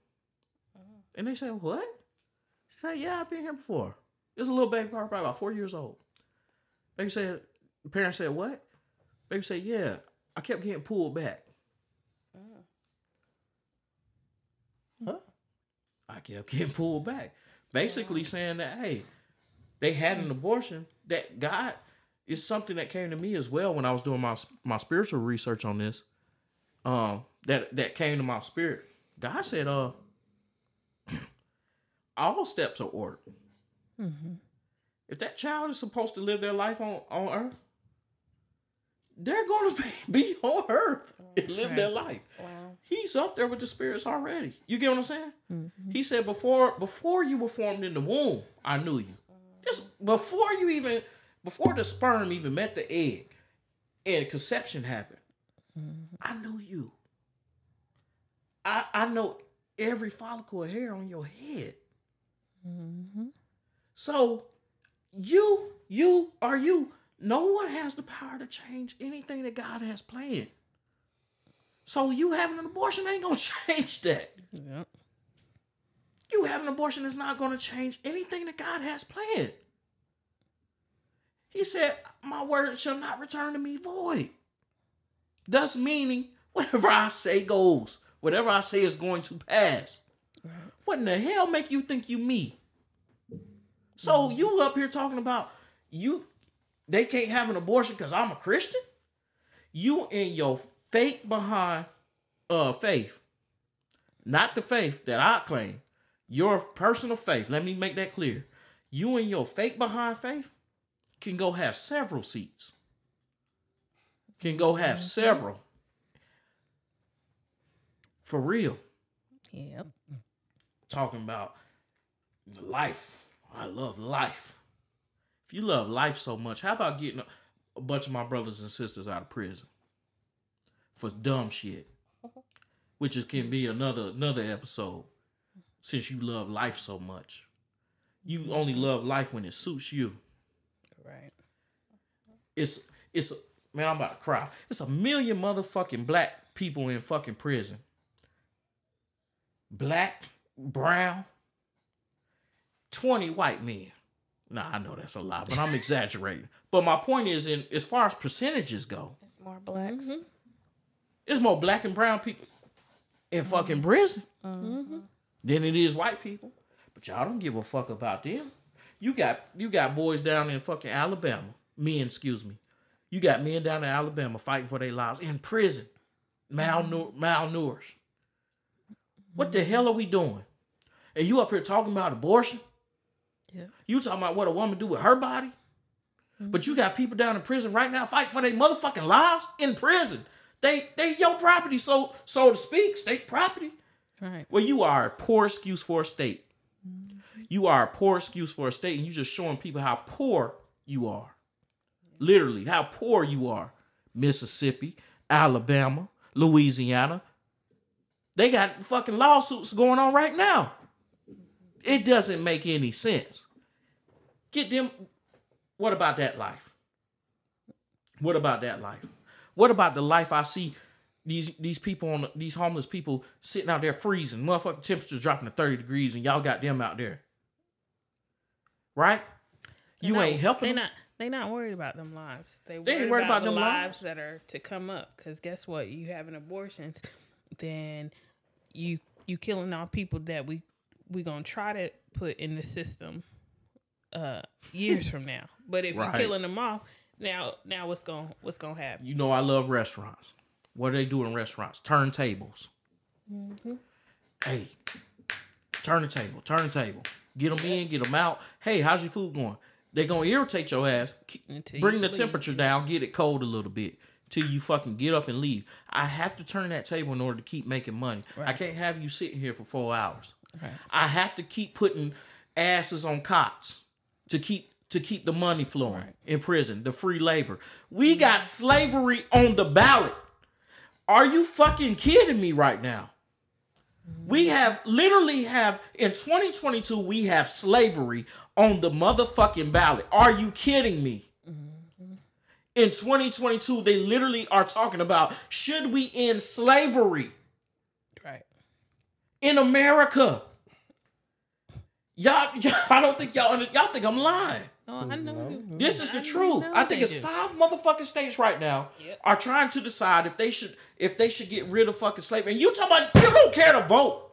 And they said, "What?" She said, "Yeah, I've been here before." It was a little baby, probably about 4 years old. The parents said, "What?" Baby said, "Yeah, I kept getting pulled back." Huh? I kept getting pulled back. Basically saying that, hey, they had an abortion. That God is something that came to me as well when I was doing my spiritual research on this. That came to my spirit. God said, all steps are ordered. If that child is supposed to live their life on earth, they're going to be on earth and live their life. Wow. He's up there with the spirits already. You get what I'm saying? He said, before you were formed in the womb, I knew you. Just before the sperm even met the egg and conception happened, I knew you. I know every follicle of hair on your head. So you, no one has the power to change anything that God has planned. So you having an abortion ain't going to change that. Yep. You having an abortion is not going to change anything that God has planned. He said, "My word shall not return to me void." Thus meaning, whatever I say goes. Whatever I say is going to pass. Right. What in the hell make you think you me? So you up here talking about they can't have an abortion because I'm a Christian? You in your fake behind faith. Not the faith that I claim. Your personal faith. Let me make that clear. You and your fake behind faith can go have several seats. Can go have several. For real. Yep. Talking about life. I love life. If you love life so much, how about getting a bunch of my brothers and sisters out of prison for dumb shit? Which can be another episode. Since you love life so much. You only love life when it suits you. Right. It's man, I'm about to cry. It's 1 million motherfucking black people in fucking prison. Black, brown, 20 white men. Nah, I know that's a lie, but I'm exaggerating. But my point is, as far as percentages go, It's more blacks. Mm-hmm. it's more black and brown people in fucking prison than it is white people. But y'all don't give a fuck about them. You got boys down in fucking Alabama. Men, excuse me. You got men down in Alabama fighting for their lives in prison. Malnourished. What the hell are we doing? And you up here talking about abortion? Yeah. You talking about what a woman do with her body? But you got people down in prison right now fighting for their motherfucking lives in prison. They your property, so to speak, state property. Right. Well, you are a poor excuse for a state. You are a poor excuse for a state, and you just showing people how poor you are. Literally, how poor you are. Mississippi, Alabama, Louisiana. They got fucking lawsuits going on right now. It doesn't make any sense. Get them. What about that life? What about that life? What about the life I see these people these homeless people sitting out there freezing, motherfucking temperatures dropping to 30 degrees, and y'all got them out there, right? You ain't helping them. They not worried about them lives. They ain't worried about the them lives that are to come up. Because guess what? You having abortions, then you killing all people that we gonna try to put in the system years from now. But if you're killing them off, now what's gonna happen? You know I love restaurants. What do they do in restaurants? Turntables. Mm-hmm. Hey, turn the table. Get them in, get them out. Hey, how's your food going? They're going to irritate your ass. Bring the temperature down, get it cold a little bit till you fucking get up and leave. I have to turn that table in order to keep making money. Right. I can't have you sitting here for 4 hours. Right. I have to keep putting asses on cots to keep the money flowing in prison, the free labor. We got slavery on the ballot. Are you fucking kidding me right now? We literally have in 2022, we have slavery on the motherfucking ballot. Are you kidding me? Mm-hmm. In 2022, they literally are talking about, should we end slavery? Right. In America. Y'all, I don't think y'all think I'm lying. Oh, I know. This is the truth. I think it's 5 motherfucking states right now are trying to decide if they should get rid of fucking slavery. And you talking about you don't care to vote.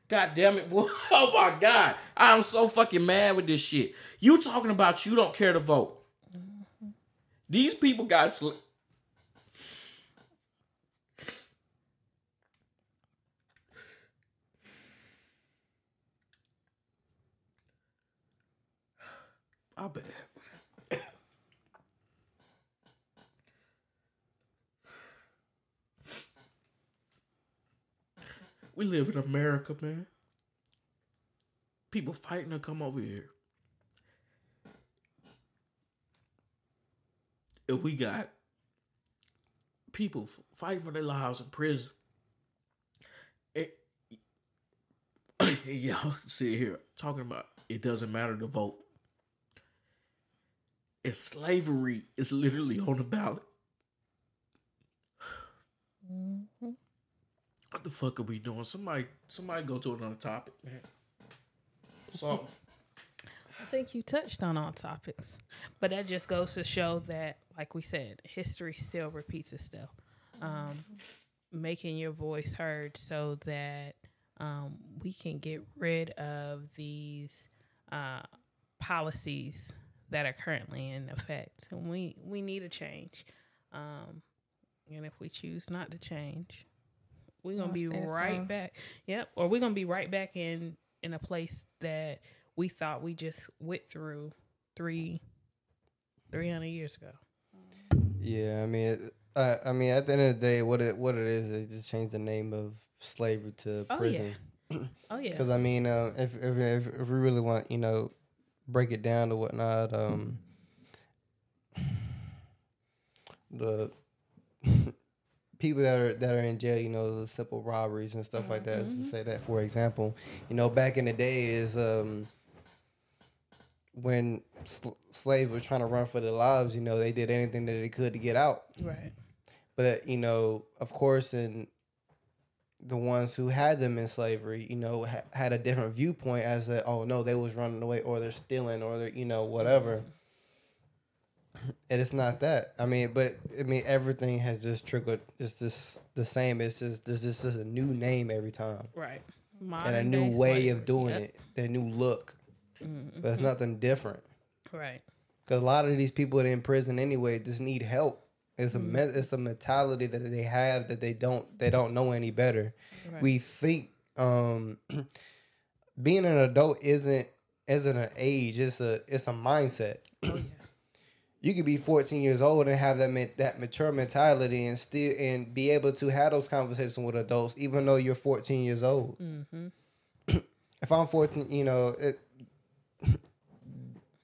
God damn it, boy. Oh my God. I'm so fucking mad with this shit. You talking about you don't care to vote. Mm-hmm. These people got I bet. We live in America, man. People fighting to come over here. If we got people fighting for their lives in prison, y'all sit here talking about it doesn't matter to vote. And slavery is literally on the ballot. Mm-hmm. What the fuck are we doing? Somebody go to another topic, man. So I think you touched on all topics. But that just goes to show that, like we said, history still repeats itself. Making your voice heard so that we can get rid of these policies that are currently in effect. And we need a change. And if we choose not to change, we're going to be right back. Yep. Or we're going to be right back in a place that we thought we just went through 300 years ago. Yeah, I mean, at the end of the day, what it is, they just changed the name of slavery to prison. Oh yeah. Because I mean, if we really want, break it down to whatnot, the people that are in jail, the simple robberies and stuff like that. To say that, for example, back in the day is when slaves were trying to run for their lives. They did anything that they could to get out. Right. But of course, in the ones who had them in slavery, you know, had a different viewpoint as that, oh no, they was running away or they're stealing or they're, you know, whatever. And it's not that. I mean, everything has just trickled. It's just the same. It's just this is a new name every time, right? And a new way of doing it, a new look. But it's nothing different, right? Because a lot of these people in prison anyway just need help. It's a mentality that they have that they don't know any better. Right. We think being an adult isn't an age. It's a mindset. Oh, yeah. You could be 14 years old and have that mature mentality and be able to have those conversations with adults, even though you're 14 years old. Mm-hmm. If I'm 14, you know,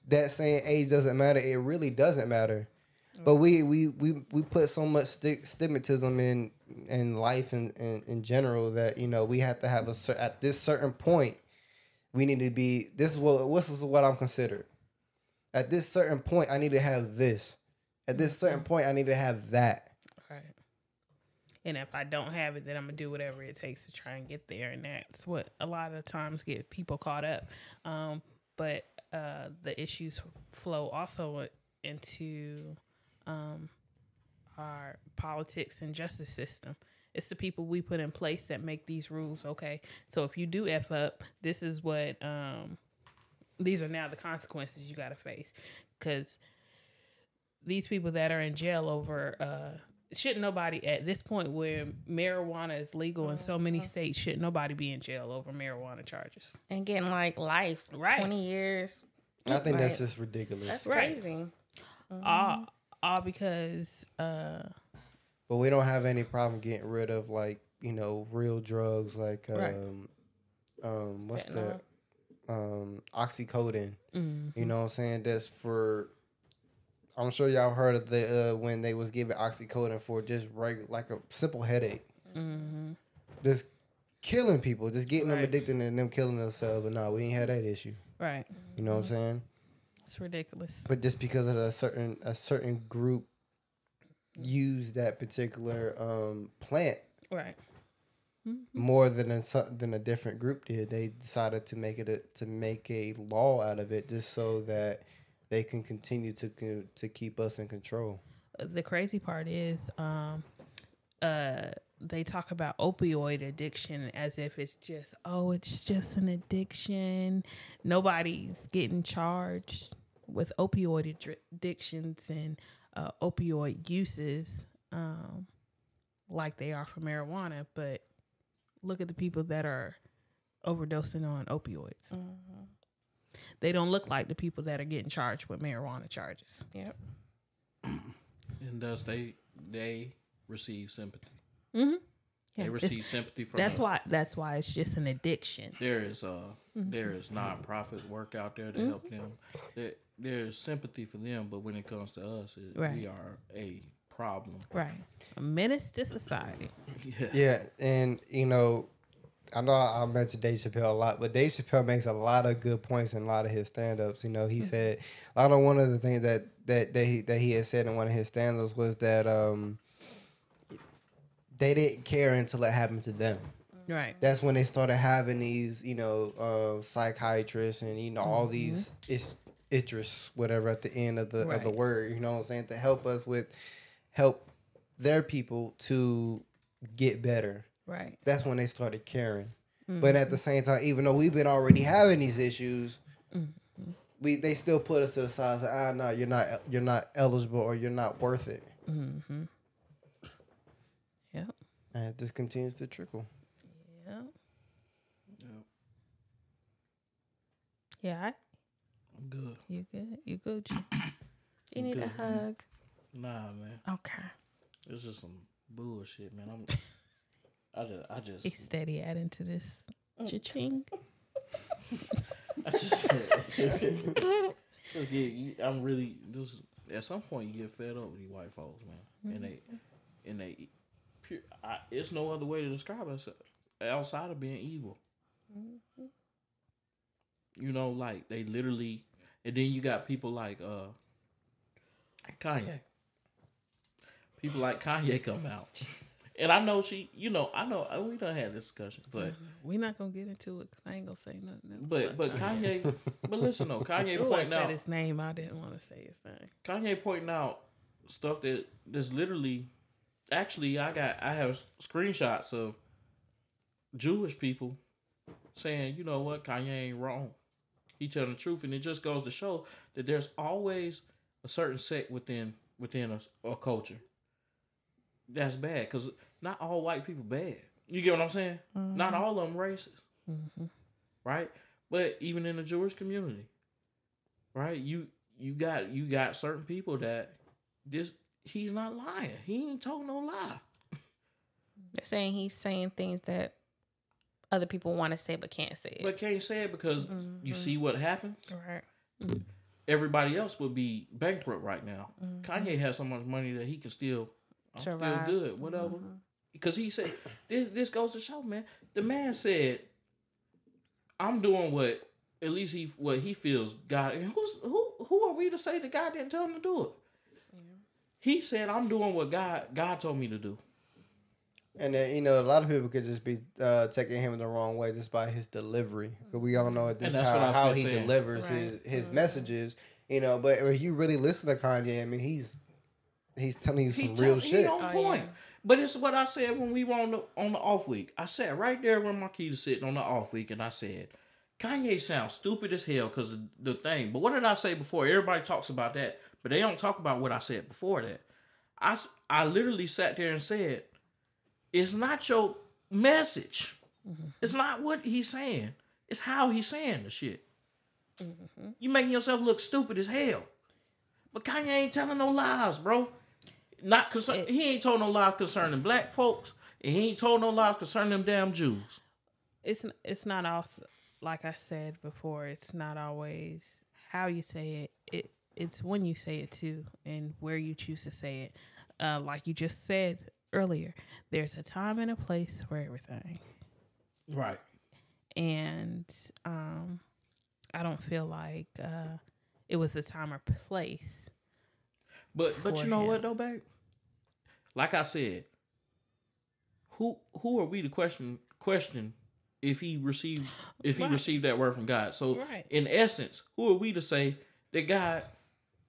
that saying age doesn't matter. It really doesn't matter. But we put so much stigmatism in life in general that, you know, we have to have at this certain point, we need to be. This is what I'm considered. At this certain point, I need to have this. At this certain point, I need to have that. Right. And if I don't have it, then I'm going to do whatever it takes to try and get there. And that's what a lot of times get people caught up. But the issues flow also into our politics and justice system. It's the people we put in place that make these rules. Okay. So if you do F up, this is what... these are now the consequences you got to face, because these people that are in jail over shouldn't nobody at this point where marijuana is legal in so many states, should nobody be in jail over marijuana charges and getting like life, 20 years. I think that's just ridiculous. That's crazy. All because but we don't have any problem getting rid of, like, you know, real drugs like what's that? Oxycodone. Mm-hmm. You know what I'm saying? That's for, I'm sure y'all heard of the when they was giving oxycodone for just like a simple headache. Mm-hmm. Just killing people, just getting them addicted and them killing themselves. But no, we ain't had that issue. Right. You know what I'm saying? It's ridiculous. But just because of a certain group used that particular plant. Right. Mm-hmm. More than a different group did, they decided to make a law out of it just so that they can continue to keep us in control. The crazy part is, they talk about opioid addiction as if it's just an addiction. Nobody's getting charged with opioid addictions and opioid uses like they are for marijuana, but look at the people that are overdosing on opioids. Mm-hmm. They don't look like the people that are getting charged with marijuana charges. Yep. And thus they receive sympathy. Mm-hmm. Yeah, they receive sympathy from that's why it's just an addiction. There is nonprofit work out there to help them. There's sympathy for them, but when it comes to us, we are a problem. Right. A menace to society. Yeah, and you know, I know I mentioned Dave Chappelle a lot, but Dave Chappelle makes a lot of good points in a lot of his stand-ups. You know, he said, I know one of the things that he had said in one of his stand-ups was that they didn't care until it happened to them. Right. That's when they started having these, you know, psychiatrists and, you know, all these interests, whatever, at the end of the word, you know what I'm saying, to help their people to get better. Right. That's when they started caring. Mm-hmm. But at the same time, even though we've been already having these issues, they still put us to the side and say, no, you're not eligible or you're not worth it. Mm-hmm. Yep. And it just continues to trickle. Yep. Yeah. I'm good. You good? You good? You need a hug. Nah, man. Okay. It's just some bullshit, man. I just. He's steady adding to this cha-ching. I'm really just at some point you get fed up with these white folks, man, and they pure. It's no other way to describe it outside of being evil. Mm-hmm. You know, like they literally, and then you got people like Kanye. People like Kanye come out And I know she, you know, we done had this discussion, but we're not gonna get into it because I ain't gonna say nothing else. But Kanye, but listen though, Kanye pointing out his name. I didn't want to say his name. Kanye pointing out stuff that's literally, actually, I have screenshots of Jewish people saying, you know what, Kanye ain't wrong. He telling the truth, and it just goes to show that there's always a certain sect within a culture that's bad, because not all white people bad. You get what I'm saying? Mm-hmm. Not all of them racist, right? But even in the Jewish community, right? You got certain people that he's not lying. He ain't told no lie. They're saying he's saying things that other people want to say but can't say it. But can't say it because you see what happened? Right. Everybody else would be bankrupt right now. Kanye has so much money that he can still survive. Feel good, whatever. Because he said, this goes to show, man. The man said, I'm doing what at least what he feels God. And who are we to say that God didn't tell him to do it? Yeah. He said, I'm doing what God told me to do. And then, you know, a lot of people could just be taking him the wrong way just by his delivery. Because we all know this how he delivers his messages. You know, but if you really listen to Kanye, I mean, he's telling you some real shit. He on point. Yeah. But it's what I said when we were on the off week. I sat right there where Marquita's sitting on the off week, and I said, Kanye sounds stupid as hell because of the thing. But what did I say before? Everybody talks about that, but they don't talk about what I said before that. I literally sat there and said, it's not your message. It's not what he's saying. It's how he's saying the shit. You making yourself look stupid as hell. But Kanye ain't telling no lies, bro. He ain't told no lies concerning black folks, and he ain't told no lies concerning them damn Jews. It's not also, like I said before, it's not always how you say it. It's when you say it too, and where you choose to say it. Like you just said earlier, there's a time and a place for everything. Right. And I don't feel like it was a time or place. But you know what though, babe? Like I said, who are we to question if he received that word from God? So in essence, who are we to say that God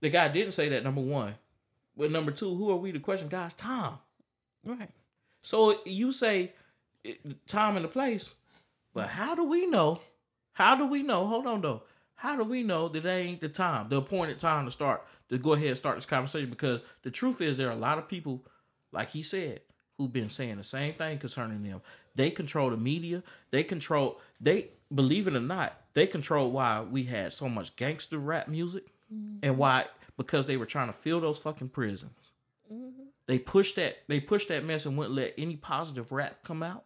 didn't say that, number one? But number two, who are we to question God's time? Right. So you say time and the place, but how do we know? Hold on though. How do we know that ain't the time, the appointed time to go ahead and start this conversation? Because the truth is there are a lot of people, like he said, who've been saying the same thing concerning them. They control the media. They believe it or not, they control why we had so much gangster rap music and why, because they were trying to fill those fucking prisons. They pushed that mess and wouldn't let any positive rap come out.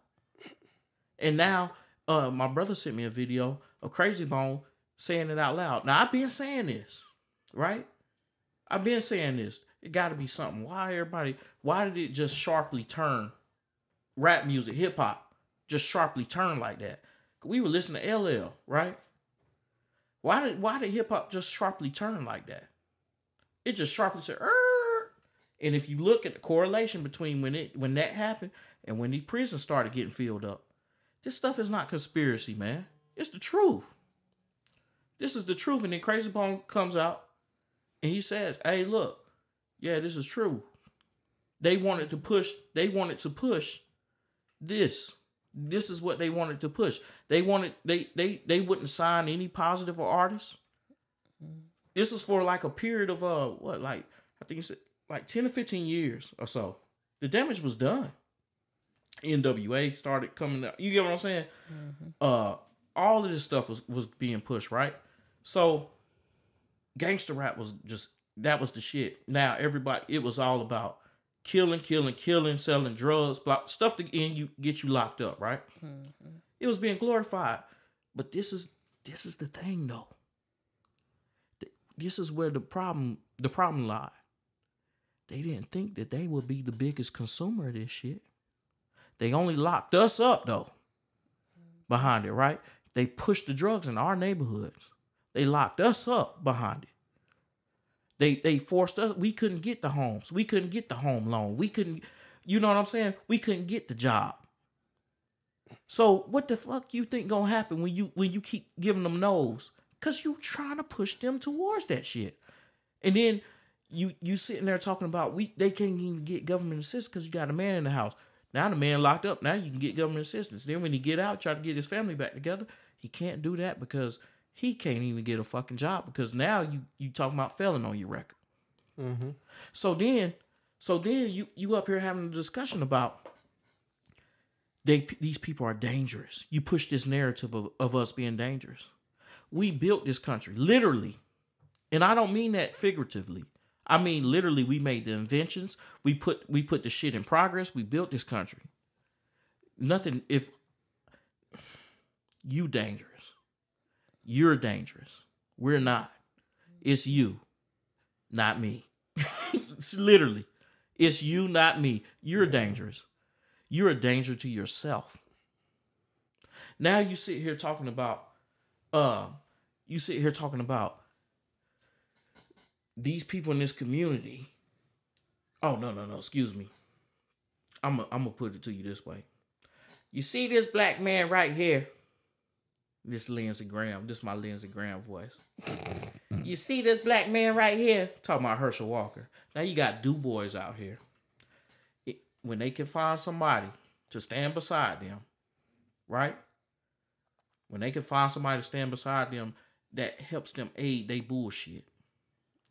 And now, my brother sent me a video of Crazy Bone saying it out loud. Now, I've been saying this, right? I've been saying this. It got to be something. Why did it just sharply turn? Rap music, hip hop, just sharply turn like that? We were listening to LL, right? Why did hip hop just sharply turn like that? It just sharply said, and if you look at the correlation between when that happened and when the prisons started getting filled up, this stuff is not conspiracy, man. It's the truth. This is the truth. And then Crazy Bone comes out and he says, hey, look, yeah, this is true. They wanted to push this. This is what they wanted to push. They wouldn't sign any positive artists. This is for like a period of I think it's like 10 or 15 years or so. The damage was done. NWA started coming out. You get what I'm saying? All of this stuff was being pushed, right? So gangster rap was that was the shit. Now everybody, it was all about killing, selling drugs, stuff to get you locked up, right? It was being glorified. But this is the thing though. This is where the problem lied. They didn't think that they would be the biggest consumer of this shit. They only locked us up though. Behind it, right? They pushed the drugs in our neighborhoods. They locked us up behind it. They forced us. We couldn't get the homes. We couldn't get the home loan. We couldn't. You know what I'm saying? We couldn't get the job. So what the fuck you think gonna happen when you keep giving them no's? Cause you trying to push them towards that shit. And then you sitting there talking about they can't even get government assistance because you got a man in the house. Now the man locked up. Now you can get government assistance. Then when he get out, try to get his family back together, he can't do that because he can't even get a fucking job because now you talking about felon on your record. Mm-hmm. So then you up here having a discussion about these people are dangerous. You push this narrative of us being dangerous. We built this country, literally. And I don't mean that figuratively. I mean, literally, we made the inventions. We put the shit in progress. We built this country. Nothing, if you dangerous. You're dangerous. We're not. It's you, not me. It's literally, it's you, not me. You're dangerous. You're a danger to yourself. Now you sit here talking about, these people in this community. Oh, no, excuse me. I'm gonna put it to you this way. You see this black man right here? This Lindsey Graham. This is my Lindsey Graham voice. You see this black man right here? Talking about Herschel Walker. Now you got Du Bois out here. When they can find somebody to stand beside them, right? When they can find somebody to stand beside them that helps them aid they bullshit.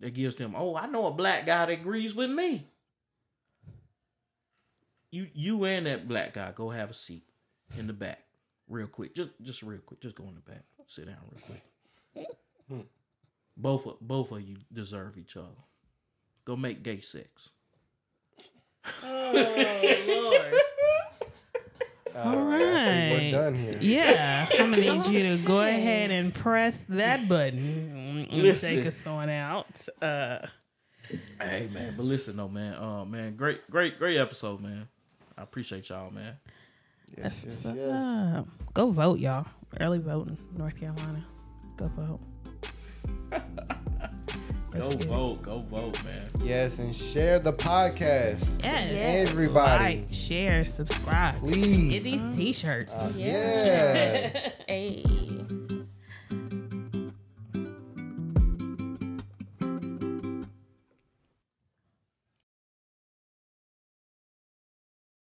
That gives them, oh, I know a black guy that agrees with me. You and that black guy go have a seat in the back. Real quick. Just real quick. Just go in the back. Sit down real quick. Both of you deserve each other. Go make gay sex. Oh, Lord. All right. We're done here. Yeah. I'm going to need you to go ahead and press that button and take us on out. Hey, man. But listen, though, man. Man, great episode, man. I appreciate y'all, man. Yes. Go vote, y'all. Early voting, North Carolina. Go vote. Go vote, man. Yes, and share the podcast. Yes. Everybody. Like, share, subscribe. Please. Get these t-shirts. Yeah. Hey.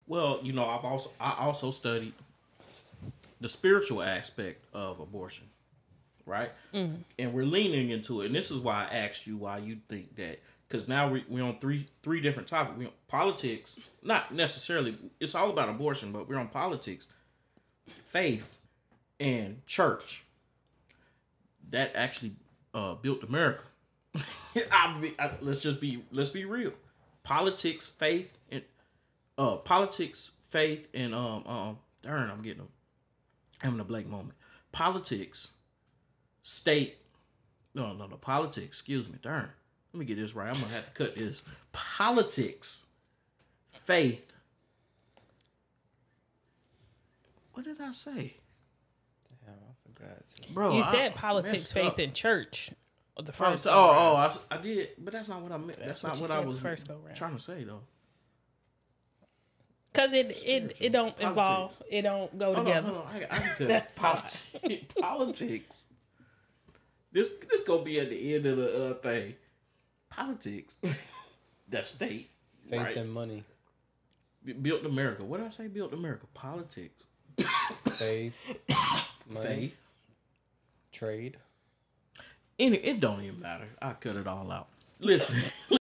Well, you know, I also studied the spiritual aspect of abortion, right? Mm-hmm. And we're leaning into it. And this is why I asked you why you think that. Because now we're on three different topics. We're on politics, not necessarily. It's all about abortion, but we're on politics, faith, and church. That actually built America. Let's be real. Politics, faith, and darn, I'm having a blank moment. Politics, state, no, politics, excuse me, darn. Let me get this right. I'm going to have to cut this. Politics, faith. What did I say? Damn, I forgot. Bro, You said politics, faith, and church. The first I did, but that's not what I meant. That's not what I was trying to say, though. Because it don't involve, it don't go together. Hold on. I That's politics. This gonna be at the end of the thing. Politics. That's state. Faith right? and money. Built America. What did I say? Built America. Politics. Faith. Money. Faith. Trade. It don't even matter. I cut it all out. Listen.